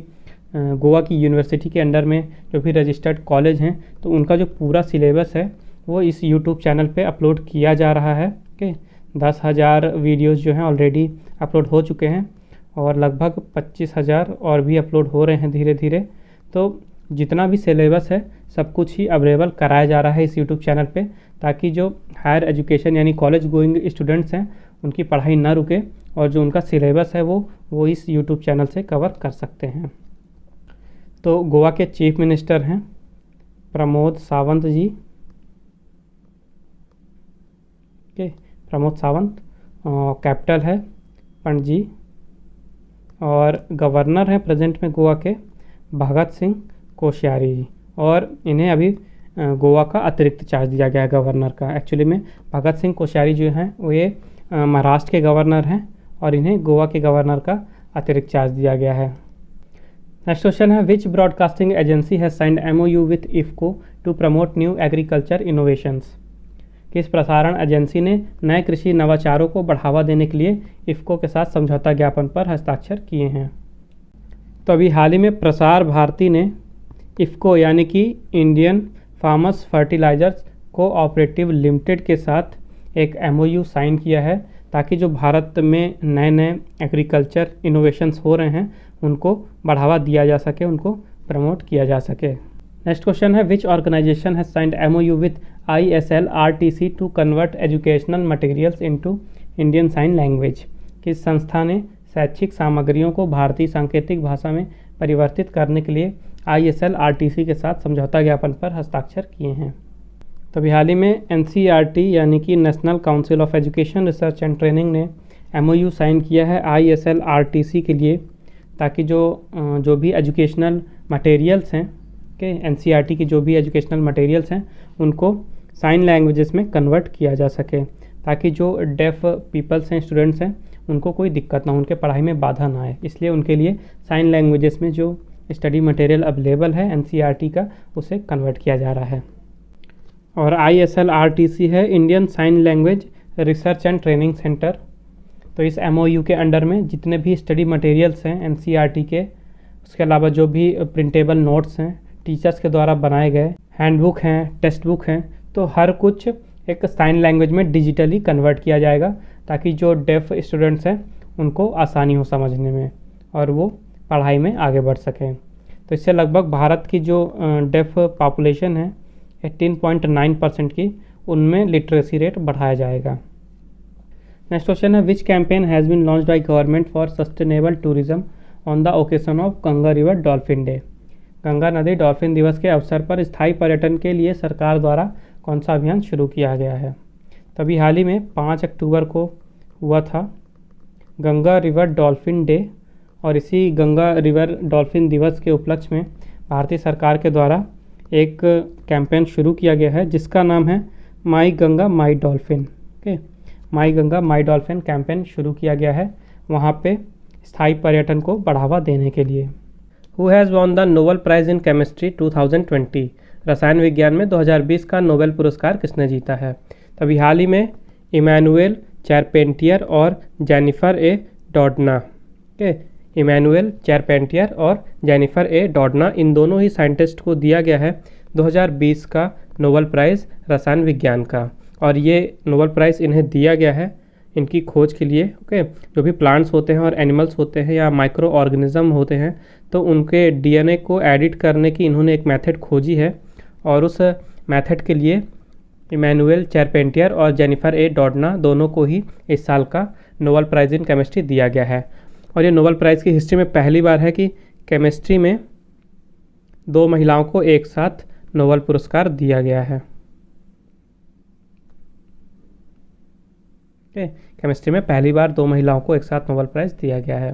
गोवा की यूनिवर्सिटी के अंडर में जो भी रजिस्टर्ड कॉलेज हैं तो उनका जो पूरा सिलेबस है वो इस यूट्यूब चैनल पे अपलोड किया जा रहा है। ओके, 10,000 वीडियोस जो हैं ऑलरेडी अपलोड हो चुके हैं और लगभग 25,000 और भी अपलोड हो रहे हैं धीरे धीरे। तो जितना भी सिलेबस है सब कुछ ही अवेलेबल कराया जा रहा है इस यूट्यूब चैनल पे, ताकि जो हायर एजुकेशन यानी कॉलेज गोइंग स्टूडेंट्स हैं उनकी पढ़ाई ना रुके और जो उनका सिलेबस है वो इस यूट्यूब चैनल से कवर कर सकते हैं। तो गोवा के चीफ मिनिस्टर हैं प्रमोद सावंत जी। ओके, प्रमोद सावंत। कैपिटल है पणजी और गवर्नर हैं प्रेजेंट में गोवा के भगत सिंह कोश्यारी जी, और इन्हें अभी गोवा का अतिरिक्त चार्ज दिया गया है गवर्नर का। एक्चुअली में भगत सिंह कोश्यारी जो हैं वो ये महाराष्ट्र के गवर्नर हैं और इन्हें गोवा के गवर्नर का अतिरिक्त चार्ज दिया गया है। नेक्स्ट क्वेश्चन है, which broadcasting agency has signed MOU with IFFCO to promote new agriculture innovations? किस प्रसारण एजेंसी ने नए कृषि नवाचारों को बढ़ावा देने के लिए इफ्को के साथ समझौता ज्ञापन पर हस्ताक्षर किए हैं? तो अभी हाल ही में प्रसार भारती ने इफ्को यानी कि Indian farmers fertilisers cooperative limited के साथ एक MOU साइन किया है, ताकि जो भारत में नए नए एग्रीकल्चर इनोवेशंस हो रहे हैं उनको बढ़ावा दिया जा सके, उनको प्रमोट किया जा सके। नेक्स्ट क्वेश्चन है, which organisation has signed MOU with ISL/RTC to convert educational materials into Indian sign language? किस संस्था ने शैक्षिक सामग्रियों को भारतीय सांकेतिक भाषा में परिवर्तित करने के लिए ISL/RTC के साथ समझौता ज्ञापन पर हस्ताक्षर किए हैं? तभी हाल ही में NCERT यानी कि national council of education research and training ने MOU साइन किया है ISL/RTC के लिए, ताकि जो भी एजुकेशनल मटेरियल्स हैं के NCERT की जो भी एजुकेशनल मटेरियल्स हैं उनको साइन लैंग्वेजेस में कन्वर्ट किया जा सके, ताकि जो डेफ पीपल्स हैं, स्टूडेंट्स हैं, उनको कोई दिक्कत ना हो, उनके पढ़ाई में बाधा ना आए। इसलिए उनके लिए साइन लैंग्वेजेस में जो स्टडी मटेरियल अवेलेबल है NCERT का उसे कन्वर्ट किया जा रहा है। और ISL/RTC है Indian sign language research and training centre. तो इस MOU के अंडर में जितने भी स्टडी मटेरियल्स हैं NCERT के, उसके अलावा जो भी प्रिंटेबल नोट्स हैं, टीचर्स के द्वारा बनाए गए हैंडबुक हैं, टेक्स्ट बुक हैं, तो हर कुछ एक साइन लैंग्वेज में डिजिटली कन्वर्ट किया जाएगा, ताकि जो डेफ स्टूडेंट्स हैं उनको आसानी हो समझने में और वो पढ़ाई में आगे बढ़ सकें। तो इससे लगभग भारत की जो डेफ पॉपुलेशन है 18.9% की, उनमें लिटरेसी रेट बढ़ाया जाएगा। नेक्स्ट क्वेश्चन है which campaign has been launched by government for sustainable tourism on the occasion of Ganga river dolphin day. Ganga नदी डॉल्फिन दिवस के अवसर पर स्थायी पर्यटन के लिए सरकार द्वारा कौन सा अभियान शुरू किया गया है। तभी हाल ही में 5 अक्टूबर को हुआ था गंगा रिवर डॉल्फिन डे, और इसी गंगा रिवर डॉल्फिन दिवस के उपलक्ष्य में भारतीय सरकार के द्वारा एक कैंपेन शुरू किया गया है जिसका नाम है माई गंगा माई डॉल्फिन। ओके, माई गंगा माई डॉल्फिन कैंपेन शुरू किया गया है वहाँ पे स्थायी पर्यटन को बढ़ावा देने के लिए। Who has won the Nobel prize in chemistry 2020। रसायन विज्ञान में 2020 का नोबेल पुरस्कार किसने जीता है। तभी हाल ही में इमैनुएल चारपेंटियर और जेनिफर ए डॉडना। ओके, इमैनुएल चारपेंटियर और जेनिफर ए डॉडना, इन दोनों ही साइंटिस्ट को दिया गया है 2020 का नोबेल प्राइज़ रसायन विज्ञान का। और ये नोबेल प्राइज़ इन्हें दिया गया है इनकी खोज के लिए। ओके, जो भी प्लांट्स होते हैं और एनिमल्स होते हैं या माइक्रो ऑर्गेनिज्म होते हैं तो उनके डीएनए को एडिट करने की इन्होंने एक मेथड खोजी है, और उस मेथड के लिए इमैनुएल चारपेंटियर और जेनिफर ए डॉडना दोनों को ही इस साल का नोबेल प्राइज़ इन केमिस्ट्री दिया गया है। और ये नोबेल प्राइज़ की हिस्ट्री में पहली बार है कि केमिस्ट्री में 2 महिलाओं को एक साथ नोबेल पुरस्कार दिया गया है। ओके, केमिस्ट्री में पहली बार 2 महिलाओं को एक साथ नोबेल प्राइज़ दिया गया है।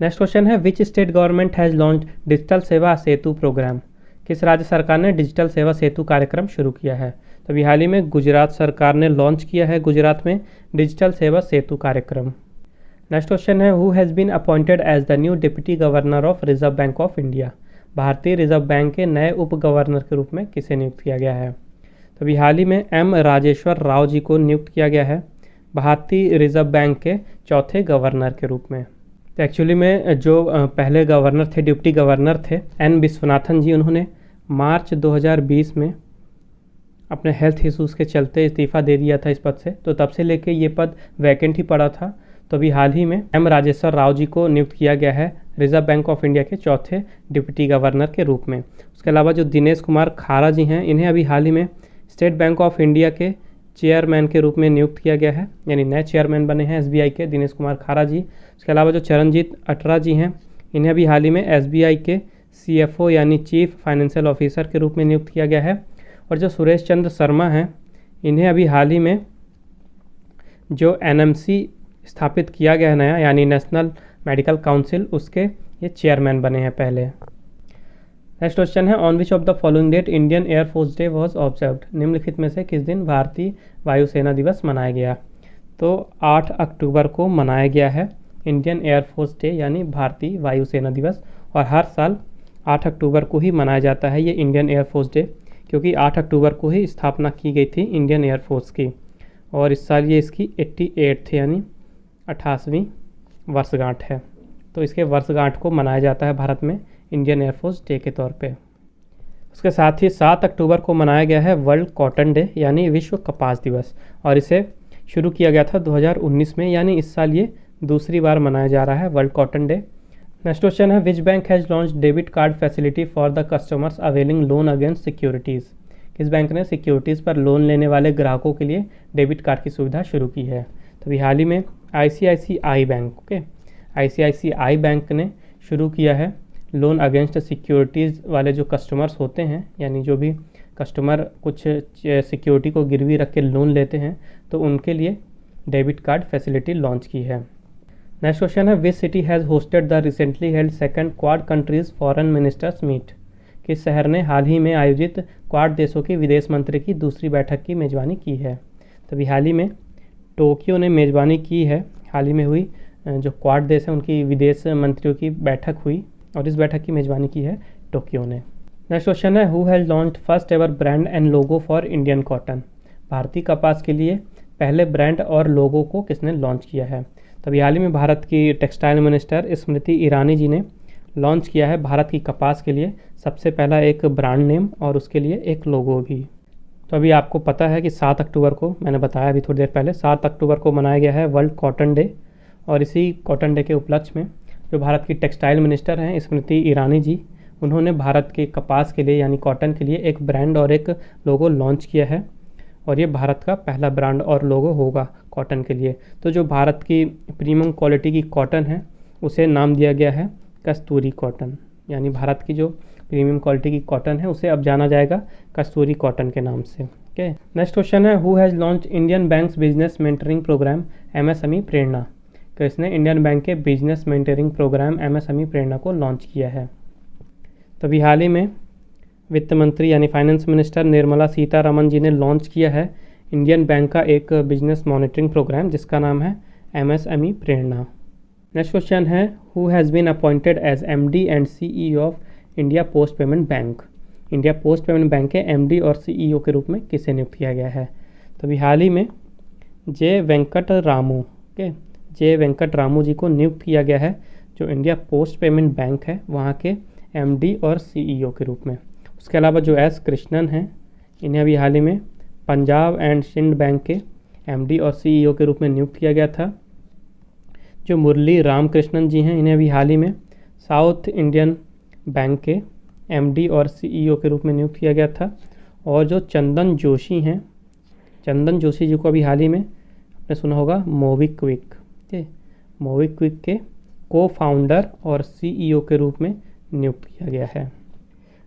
नेक्स्ट क्वेश्चन है which state government has launch digital Seva Setu programme. किस राज्य सरकार ने डिजिटल सेवा सेतु कार्यक्रम शुरू किया है। तभी हाल ही में गुजरात सरकार ने लॉन्च किया है गुजरात में डिजिटल सेवा सेतु कार्यक्रम। नेक्स्ट क्वेश्चन है who has been appointed as the new deputy governor of Reserve Bank of India. भारतीय रिजर्व बैंक के नए उप गवर्नर के रूप में किसे नियुक्त किया गया है। तभी हाल ही में एम राजेश्वर राव जी को नियुक्त किया गया है भारतीय रिजर्व बैंक के चौथे गवर्नर के रूप में। तो एक्चुअली में जो पहले गवर्नर थे, डिप्टी गवर्नर थे एन विश्वनाथन जी, उन्होंने मार्च 2020 में अपने हेल्थ इश्यूज़ के चलते इस्तीफ़ा दे दिया था इस पद से, तो तब से लेके ये पद वैकेंट ही पड़ा था। तो अभी हाल ही में एम राजेश्वर राव जी को नियुक्त किया गया है रिजर्व बैंक ऑफ इंडिया के चौथे डिप्टी गवर्नर के रूप में। उसके अलावा जो दिनेश कुमार खारा जी हैं, इन्हें अभी हाल ही में स्टेट बैंक ऑफ इंडिया के चेयरमैन के रूप में नियुक्त किया गया है, यानी नए चेयरमैन बने हैं एसबीआई के दिनेश कुमार खारा जी। उसके अलावा जो चरणजीत अटरा जी हैं, इन्हें अभी हाल ही में एसबीआई के सीएफओ यानी चीफ फाइनेंशियल ऑफिसर के रूप में नियुक्त किया गया है। और जो सुरेश चंद्र शर्मा हैं, इन्हें अभी हाल ही में जो एनएमसी स्थापित किया गया है नया, यानी नेशनल मेडिकल काउंसिल, उसके ये चेयरमैन बने हैं पहले। नेक्स्ट क्वेश्चन है on which of the following date Indian Air Force Day was observed. निम्नलिखित में से किस दिन भारतीय वायुसेना दिवस मनाया गया। तो 8 अक्टूबर को मनाया गया है इंडियन एयरफोर्स डे यानी भारतीय वायुसेना दिवस। और हर साल 8 अक्टूबर को ही मनाया जाता है ये इंडियन एयरफोर्स डे, क्योंकि 8 अक्टूबर को ही स्थापना की गई थी इंडियन एयरफोर्स की। और इस साल ये इसकी 88 यानी 88वीं वर्षगांठ है। तो इसके वर्षगांठ को मनाया जाता है भारत में इंडियन एयरफोर्स डे के तौर पे। उसके साथ ही 7 अक्टूबर को मनाया गया है वर्ल्ड कॉटन डे यानी विश्व कपास दिवस, और इसे शुरू किया गया था 2019 में, यानी इस साल ये दूसरी बार मनाया जा रहा है world cotton day. Next question है which bank has launch debit card facility for the customers availing loan against securities. किस बैंक ने सिक्योरिटीज़ पर लोन लेने वाले ग्राहकों के लिए डेबिट कार्ड की सुविधा शुरू की है। तो अभी हाल ही में ICICI bank, okay, ICICI bank ने शुरू किया है लोन अगेंस्ट सिक्योरिटीज़ वाले जो कस्टमर्स होते हैं, यानी जो भी कस्टमर कुछ सिक्योरिटी को गिरवी रख के लोन लेते हैं, तो उनके लिए डेबिट कार्ड फैसिलिटी लॉन्च की है। नेक्स्ट क्वेश्चन है which city has hosted the recently held second Quad countries foreign ministers meet. किस शहर ने हाल ही में आयोजित क्वाड देशों के विदेश मंत्री की दूसरी बैठक की मेज़बानी की है। तभी हाल ही में टोक्यो ने मेज़बानी की है, हाल ही में हुई जो क्वाड देश है उनकी विदेश मंत्रियों की बैठक हुई, और इस बैठक की मेज़बानी की है टोक्यो ने। नेक्स्ट क्वेश्चन है who has launched first ever brand and logo for Indian cotton. भारतीय कपास के लिए पहले ब्रांड और लोगो को किसने लॉन्च किया है। तभी हाल ही में भारत की टेक्सटाइल मिनिस्टर स्मृति ईरानी जी ने लॉन्च किया है भारत की कपास के लिए सबसे पहला एक ब्रांड नेम और उसके लिए एक लोगो भी। तो अभी आपको पता है कि 7 अक्टूबर को, मैंने बताया अभी थोड़ी देर पहले, 7 अक्टूबर को मनाया गया है वर्ल्ड कॉटन डे। और इसी कॉटन डे के उपलक्ष्य में जो भारत की टेक्सटाइल मिनिस्टर हैं स्मृति ईरानी जी, उन्होंने भारत के कपास के लिए यानी कॉटन के लिए एक ब्रांड और एक लोगो लॉन्च किया है, और ये भारत का पहला ब्रांड और लोगो होगा कॉटन के लिए। तो जो भारत की प्रीमियम क्वालिटी की कॉटन है उसे नाम दिया गया है कस्तूरी कॉटन, यानी भारत की जो प्रीमियम क्वालिटी की कॉटन है उसे अब जाना जाएगा कस्तूरी कॉटन के नाम से। ओके, नेक्स्ट क्वेश्चन है who has launch Indian bank's business mentoring program MSME Prerna. तो इसने इंडियन बैंक के business mentoring program MSME Prerna को लॉन्च किया है। तभी हाल ही में वित्त मंत्री यानी फाइनेंस मिनिस्टर निर्मला सीतारमन जी ने लॉन्च किया है इंडियन बैंक का एक बिजनेस मॉनिटरिंग प्रोग्राम जिसका नाम है एमएसएमई प्रेरणा। नेक्स्ट क्वेश्चन है who has been appointed as MD and CEO of India Post Payment Bank. India Post Payment Bank के एमडी और सीईओ के रूप में किसे नियुक्त किया गया है। तभी हाल ही में जे वेंकट रामू जी को नियुक्त किया गया है जो इंडिया पोस्ट पेमेंट बैंक है वहाँ के एमडी और सीईओ के रूप में। उसके अलावा जो एस कृष्णन हैं इन्हें अभी हाल ही में पंजाब एंड सिंध बैंक के एमडी और सीईओ के रूप में नियुक्त किया गया था। जो मुरली रामकृष्णन जी हैं इन्हें अभी हाल ही में साउथ इंडियन बैंक के एमडी और सीईओ के रूप में नियुक्त किया गया था। और जो चंदन जोशी हैं, चंदन जोशी जी को अभी हाल ही में आपने सुना होगा मोबीक्विक के को फाउंडर और सीईओ के रूप में नियुक्त किया गया है।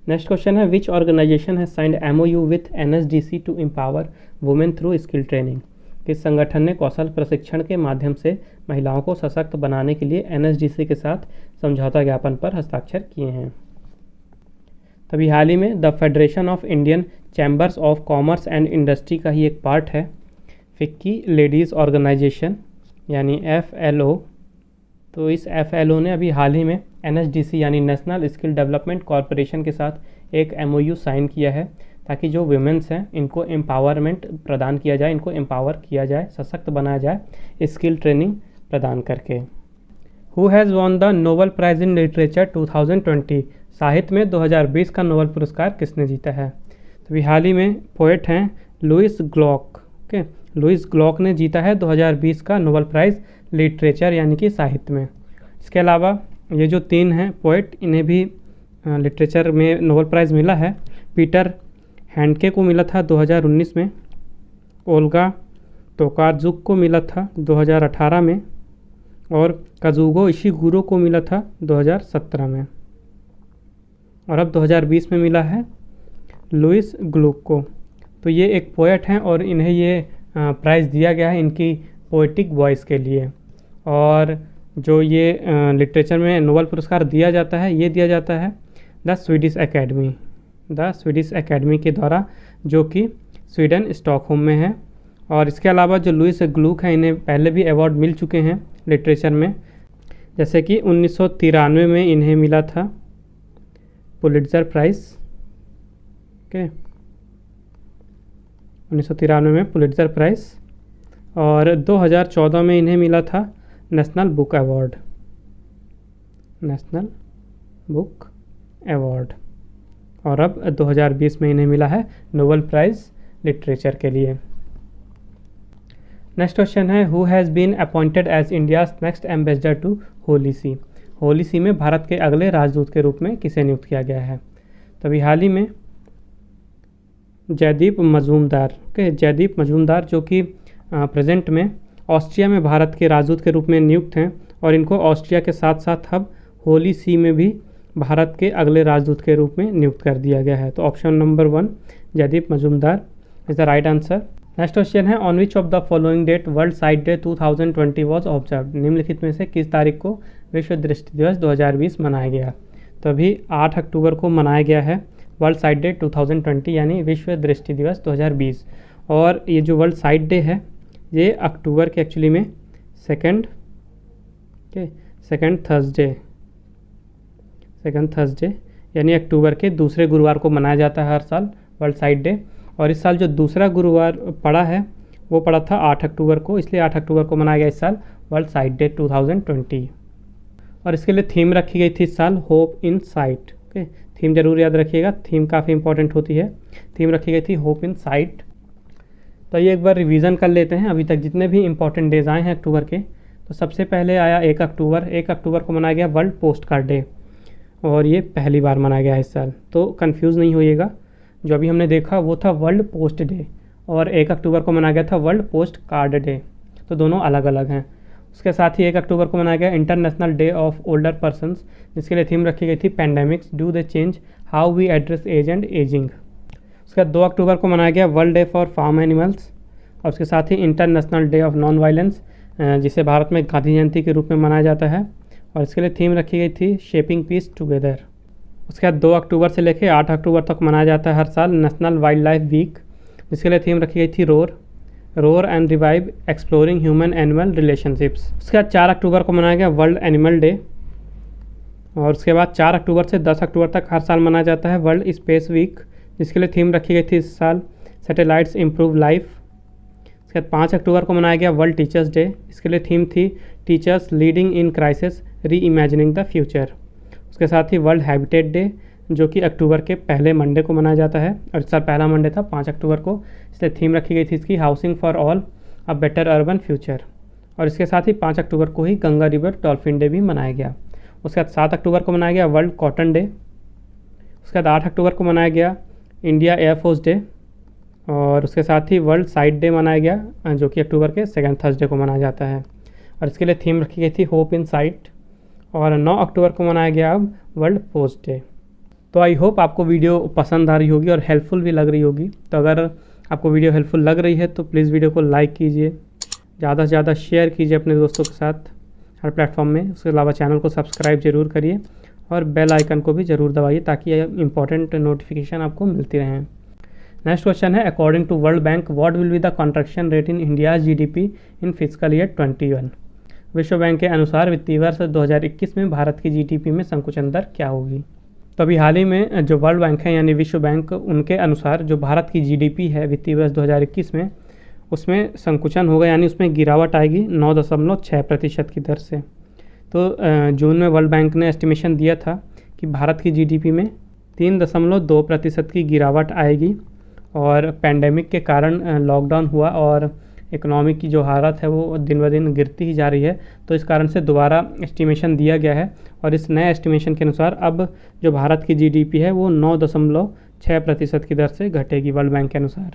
नेक्स्ट क्वेश्चन है which organisation has signed MOU with NSDC to empower women through skill training. किस संगठन ने कौशल प्रशिक्षण के माध्यम से महिलाओं को सशक्त बनाने के लिए एनएसडीसी के साथ समझौता ज्ञापन पर हस्ताक्षर किए हैं। तभी हाल ही में the federation of Indian chambers of commerce and industry का ही एक पार्ट है फिक्की लेडीज़ ऑर्गेनाइजेशन यानी FLO। तो इस FLO ने अभी हाल ही में NSDC यानी नेशनल स्किल डेवलपमेंट कॉरपोरेशन के साथ एक MOU साइन किया है ताकि जो वुमेन्स हैं इनको एम्पावरमेंट प्रदान किया जाए, इनको एम्पावर किया जाए, सशक्त बनाया जाए स्किल ट्रेनिंग प्रदान करके। Who has won the Nobel prize in literature 2020। साहित्य में 2020 का नोबेल पुरस्कार किसने जीता है। तो अभी हाल ही में पोएट हैं लुइस ग्लॉक। लुइस ग्लॉक ने जीता है 2020 का नोबेल प्राइज़ लिटरेचर यानी कि साहित्य में। इसके अलावा ये जो 3 हैं पोएट इन्हें भी लिटरेचर में नोबेल प्राइज़ मिला है। पीटर हैंडके को मिला था 2019 में, ओल्गा तोकारजुक को मिला था 2018 में और काजुगो इशिगुरो को मिला था 2017 में और अब 2020 में मिला है लुइस ग्लूक को। तो ये एक पोएट हैं और इन्हें ये प्राइज़ दिया गया है इनकी पोएटिक वॉइस के लिए। और जो ये लिटरेचर में नोबेल पुरस्कार दिया जाता है ये दिया जाता है द स्वीडिश एकेडमी के द्वारा जो कि स्वीडन स्टॉकहोम में है। और इसके अलावा जो लुइस ग्लूक हैं इन्हें पहले भी अवार्ड मिल चुके हैं लिटरेचर में, जैसे कि 1993 में इन्हें मिला था पुलिट्ज़र प्राइज़। 1993 में पुलिट्ज़र प्राइज़ और 2014 में इन्हें मिला था नेशनल बुक अवार्ड और अब 2020 में इन्हें मिला है नोबेल प्राइज़ लिटरेचर के लिए। नेक्स्ट क्वेश्चन है who has been appointed as India's next ambassador to Holy See. Holy See में भारत के अगले राजदूत के रूप में किसे नियुक्त किया गया है। तभी हाल ही में जयदीप मजूमदार जो कि प्रेजेंट में ऑस्ट्रिया में भारत के राजदूत के रूप में नियुक्त हैं और इनको ऑस्ट्रिया के साथ साथ अब होली सी में भी भारत के अगले राजदूत के रूप में नियुक्त कर दिया गया है। तो option number 1 Jaideep Majumdar is the right answer. Next question है on which of the following date world sight day 2020 was observe. निम्नलिखित में से किस तारीख को विश्व दृष्टि दिवस 2020 मनाया गया। तो अभी 8 अक्टूबर को मनाया गया है वर्ल्ड साइट डे 2020 यानी विश्व दृष्टि दिवस 2020। और ये जो वर्ल्ड साइट डे है ये अक्टूबर के एक्चुअली में सेकंड थर्सडे यानी अक्टूबर के दूसरे गुरुवार को मनाया जाता है हर साल वर्ल्ड साइट डे। और इस साल जो दूसरा गुरुवार पड़ा है वो पड़ा था 8 अक्टूबर को, इसलिए 8 अक्टूबर को मनाया गया इस साल वर्ल्ड साइट डे 2020। और इसके लिए थीम रखी गई थी इस साल होप इन साइट। थीम जरूर याद रखिएगा, थीम काफ़ी इंपॉर्टेंट होती है। थीम रखी गई थी होप इन साइट। तो ये एक बार रिवीजन कर लेते हैं अभी तक जितने भी इंपॉर्टेंट डेज आए हैं अक्टूबर के। तो सबसे पहले आया 1 अक्टूबर को मनाया गया वर्ल्ड पोस्ट कार्ड डे और ये पहली बार मनाया गया है इस साल। तो कंफ्यूज नहीं होइएगा, जो अभी हमने देखा वो था वर्ल्ड पोस्ट डे और 1 अक्टूबर को मनाया गया था वर्ल्ड पोस्ट कार्ड डे। तो दोनों अलग अलग हैं। उसके साथ ही 1 अक्टूबर को मनाया गया international day of older persons, जिसके लिए थीम रखी गई थी pandemics do they change how we address age and ageing. उसके बाद 2 अक्टूबर को मनाया गया world day for farm animals, और उसके साथ ही international day of non violence, जिसे भारत में गांधी जयंती के रूप में मनाया जाता है, और इसके लिए थीम रखी गई थी शेपिंग पीस टुगेदर। उसके बाद 2 अक्टूबर से लेकर 8 अक्टूबर तक मनाया जाता है हर साल नेशनल वाइल्ड लाइफ वीक, जिसके लिए थीम रखी गई थी roar and revive exploring human animal relationships. उसके बाद 4 अक्टूबर को मनाया गया वर्ल्ड एनिमल डे, और उसके बाद 4 अक्टूबर से 10 अक्टूबर तक हर साल मनाया जाता है वर्ल्ड स्पेस वीक, जिसके लिए थीम रखी गई थी इस साल सैटेलाइट्स इम्प्रूव लाइफ। उसके बाद 5 अक्टूबर को मनाया गया वर्ल्ड टीचर्स डे, इसके लिए थीम थी टीचर्स लीडिंग इन क्राइसिस री इमेजिनिंग द फ्यूचर। उसके साथ ही वर्ल्ड हैबिटेट डे, जो कि अक्टूबर के पहले मंडे को मनाया जाता है, और इस साल पहला मंडे था 5 अक्टूबर को, इसलिए थीम रखी गई थी इसकी housing for all a better urban future. और इसके साथ ही 5 अक्टूबर को ही गंगा रिवर डॉल्फिन डे भी मनाया गया। उसके बाद 7 अक्टूबर को मनाया गया वर्ल्ड कॉटन डे। उसके बाद 8 अक्टूबर को मनाया गया इंडिया एयरफोर्स डे, और उसके साथ ही वर्ल्ड साइट डे मनाया गया, जो कि अक्टूबर के 2nd थर्सडे को मनाया जाता है, और इसके लिए थीम रखी गई थी होप इन साइट। और 9 अक्टूबर को मनाया गया अब वर्ल्ड पोस्ट डे। तो आई होप आपको वीडियो पसंद आ रही होगी और हेल्पफुल भी लग रही होगी। तो अगर आपको वीडियो हेल्पफुल लग रही है तो प्लीज़ वीडियो को लाइक कीजिए, ज़्यादा से ज़्यादा शेयर कीजिए अपने दोस्तों के साथ हर प्लेटफॉर्म में। उसके अलावा चैनल को सब्सक्राइब जरूर करिए और बेल आइकन को भी ज़रूर दबाइए ताकि इंपॉर्टेंट नोटिफिकेशन आपको मिलती रहें। नेक्स्ट क्वेश्चन है, according to World Bank what will be the contraction rate in India GDP in physical year 21। विश्व बैंक के अनुसार वित्तीय वर्ष 2021 में भारत की GDP में संकुचन दर क्या होगी। तो अभी हाल ही में जो वर्ल्ड बैंक है यानी विश्व बैंक, उनके अनुसार जो भारत की GDP है वित्तीय वर्ष 2021 में, उसमें संकुचन होगा, यानी उसमें गिरावट आएगी 9.6% की दर से। तो जून में वर्ल्ड बैंक ने एस्टिमेशन दिया था कि भारत की GDP में 3.2% की गिरावट आएगी, और पैंडेमिक के कारण लॉकडाउन हुआ और इकोनॉमी की जो हालत है वो दिन ब दिन गिरती ही जा रही है, तो इस कारण से दोबारा एस्टिमेशन दिया गया है, और इस नए एस्टिमेशन के अनुसार अब जो भारत की GDP है वो 9.6% की दर से घटेगी वर्ल्ड बैंक के अनुसार।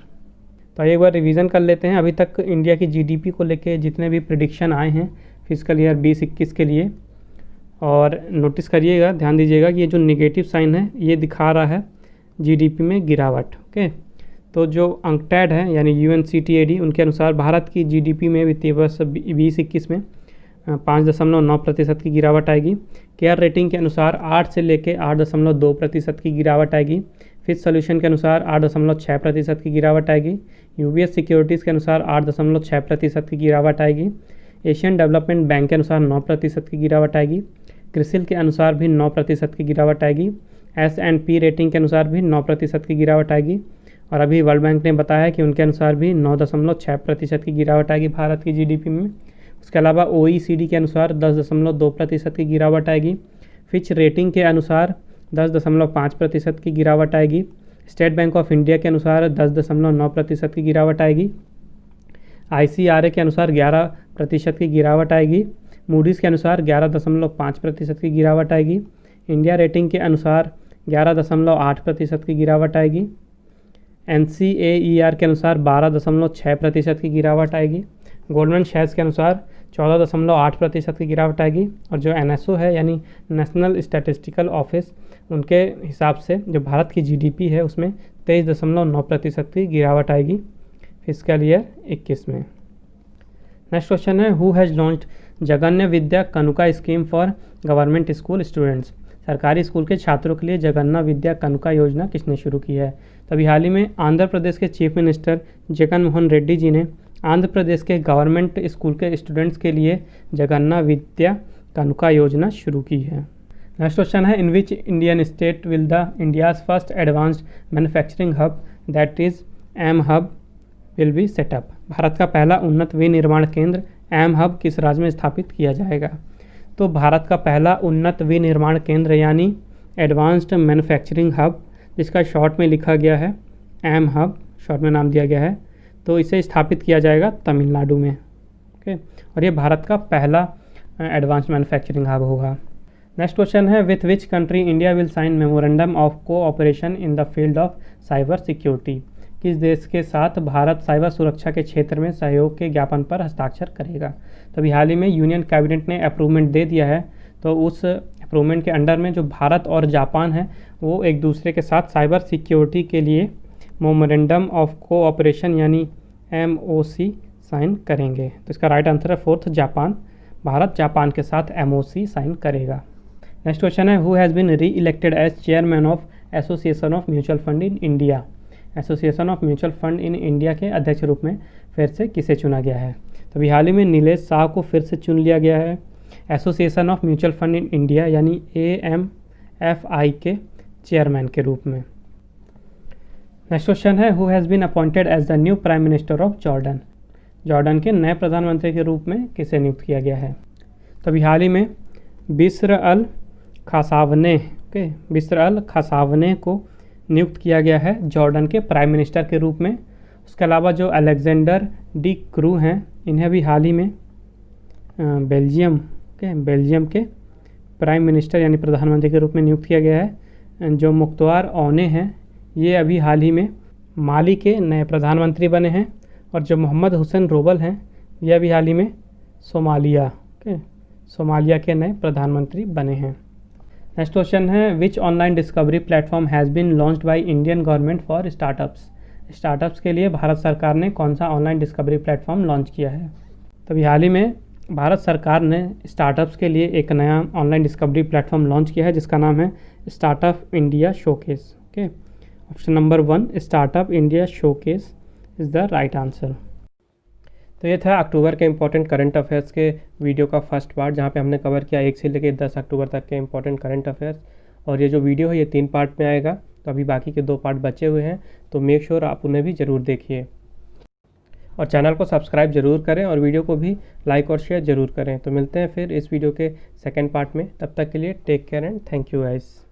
तो एक बार रिवीजन कर लेते हैं अभी तक इंडिया की GDP को लेके जितने भी प्रिडिक्शन आए हैं फिजिकल ईयर 2021 के लिए, और नोटिस करिएगा, ध्यान दीजिएगा कि ये जो निगेटिव साइन है ये दिखा रहा है GDP में गिरावट। ओके, तो जो अंकटैड है यानी UNCTAD, उनके अनुसार भारत की GDP में वित्तीय वर्ष 2021 में 5.9% की गिरावट आएगी। केयर रेटिंग के अनुसार 8 से लेकर 8.2% की गिरावट आएगी। फिच सॉल्यूशन के अनुसार 8.6% की गिरावट आएगी। UBS सिक्योरिटीज़ के अनुसार 8.6% की गिरावट आएगी। एशियन डेवलपमेंट बैंक के अनुसार 9% की गिरावट आएगी। क्रिसिल के अनुसार भी 9% की गिरावट आएगी। S&P रेटिंग के अनुसार भी 9% की गिरावट आएगी, और अभी वर्ल्ड बैंक ने बताया कि उनके अनुसार भी 9.6% की गिरावट आएगी भारत की GDP में। उसके अलावा OECD के अनुसार 10.2% की गिरावट आएगी। फिच रेटिंग के अनुसार 10.5% की गिरावट आएगी। स्टेट बैंक ऑफ इंडिया के अनुसार 10.9% की गिरावट आएगी। ICRA के अनुसार 11% की गिरावट आएगी। मूडीज़ के अनुसार 11.5% की गिरावट आएगी। इंडिया रेटिंग के अनुसार 11.8% की गिरावट आएगी। NCAER के अनुसार 12.6% की गिरावट आएगी। गोल्डमैन सैक्स के अनुसार 14.8% की गिरावट आएगी, और जो NSO है यानी नेशनल स्टैटिस्टिकल ऑफिस, उनके हिसाब से जो भारत की GDP है उसमें 23.9% की गिरावट आएगी फिजिकल ईयर 21 में। नेक्स्ट क्वेश्चन है, who has launched Jagananna Vidya Kanuka scheme for government school students. सरकारी स्कूल के छात्रों के लिए जगन्ना विद्या कनुका योजना किसने शुरू की है। तभी हाल ही में आंध्र प्रदेश के चीफ मिनिस्टर जगन मोहन रेड्डी जी ने आंध्र प्रदेश के गवर्नमेंट स्कूल के स्टूडेंट्स के लिए जगन्ना विद्या कनुका योजना शुरू की है। नेक्स्ट क्वेश्चन है, in which Indian state will the India's first advanced manufacturing hub that is M hub will be set up. Bharat का पहला उन्नत विनिर्माण केंद्र एम हब किस राज्य में स्थापित किया जाएगा। तो भारत का पहला उन्नत विनिर्माण केंद्र यानी एडवांस्ड मैन्युफैक्चरिंग हब, जिसका शॉर्ट में लिखा गया है एम हब, शॉर्ट में नाम दिया गया है, तो इसे स्थापित किया जाएगा तमिलनाडु में। ओके, और ये भारत का पहला एडवांस्ड मैन्युफैक्चरिंग हब होगा। नेक्स्ट क्वेश्चन है, with which country India will sign memorandum of cooperation in the field of cyber security. किस देश के साथ भारत साइबर सुरक्षा के क्षेत्र में सहयोग के ज्ञापन पर हस्ताक्षर करेगा। तो अभी हाल ही में यूनियन कैबिनेट ने अप्रूवमेंट दे दिया है, तो उस अप्रूवमेंट के अंडर में जो भारत और जापान है वो एक दूसरे के साथ साइबर सिक्योरिटी के लिए मेमोरेंडम ऑफ कोऑपरेशन यानी MOC साइन करेंगे। तो इसका राइट आंसर है फोर्थ, जापान। भारत जापान के साथ MOC साइन करेगा। नेक्स्ट क्वेश्चन है, who has been reelected as chairman of Association of Mutual Fund in India. Association of Mutual Fund in India के अध्यक्ष रूप में फिर से किसे चुना गया है। तो अभी हाल ही में नीलेश शाह को फिर से चुन लिया गया है Association of Mutual Fund in India यानी AMFI के चेयरमैन के रूप में। नेक्स्ट क्वेश्चन है, who has been appointed as the new prime minister of Jordan. Jordan के नए प्रधानमंत्री के रूप में किसे नियुक्त किया गया है। तो अभी हाल ही में बिस्र अल खासावने को नियुक्त किया गया है जॉर्डन के प्राइम मिनिस्टर के रूप में। उसके अलावा जो अलेक्जेंडर डी क्रू हैं, इन्हें भी हाल ही में बेल्जियम के प्राइम मिनिस्टर यानी प्रधानमंत्री के रूप में नियुक्त किया गया है। जो मुख्तार औने हैं, ये अभी हाल ही में माली के नए प्रधानमंत्री बने हैं। और जो मोहम्मद हुसैन रोबल हैं, ये अभी हाल ही में सोमालिया के नए प्रधानमंत्री बने हैं। नेक्स्ट क्वेश्चन है, which online discovery platform has been launched by Indian government for startups. Startups के लिए भारत सरकार ने कौन सा ऑनलाइन डिस्कवरी प्लेटफॉर्म लॉन्च किया है। तो अभी हाल ही में भारत सरकार ने स्टार्टअप्स के लिए एक नया ऑनलाइन डिस्कवरी प्लेटफॉर्म लॉन्च किया है जिसका नाम है startup India showcase. Okay, option number 1 startup India showcase is the right answer. तो ये था अक्टूबर के इंपॉर्टेंट करंट अफेयर्स के वीडियो का फर्स्ट पार्ट, जहाँ पे हमने कवर किया 1 से लेकर 10 अक्टूबर तक के इंपॉर्टेंट करंट अफेयर्स। और ये जो वीडियो है ये 3 पार्ट में आएगा, तो अभी बाकी के 2 पार्ट बचे हुए हैं, तो मेक श्योर आप उन्हें भी ज़रूर देखिए और चैनल को सब्सक्राइब जरूर करें और वीडियो को भी लाइक और शेयर ज़रूर करें। तो मिलते हैं फिर इस वीडियो के सेकेंड पार्ट में, तब तक के लिए take care and thank you guys.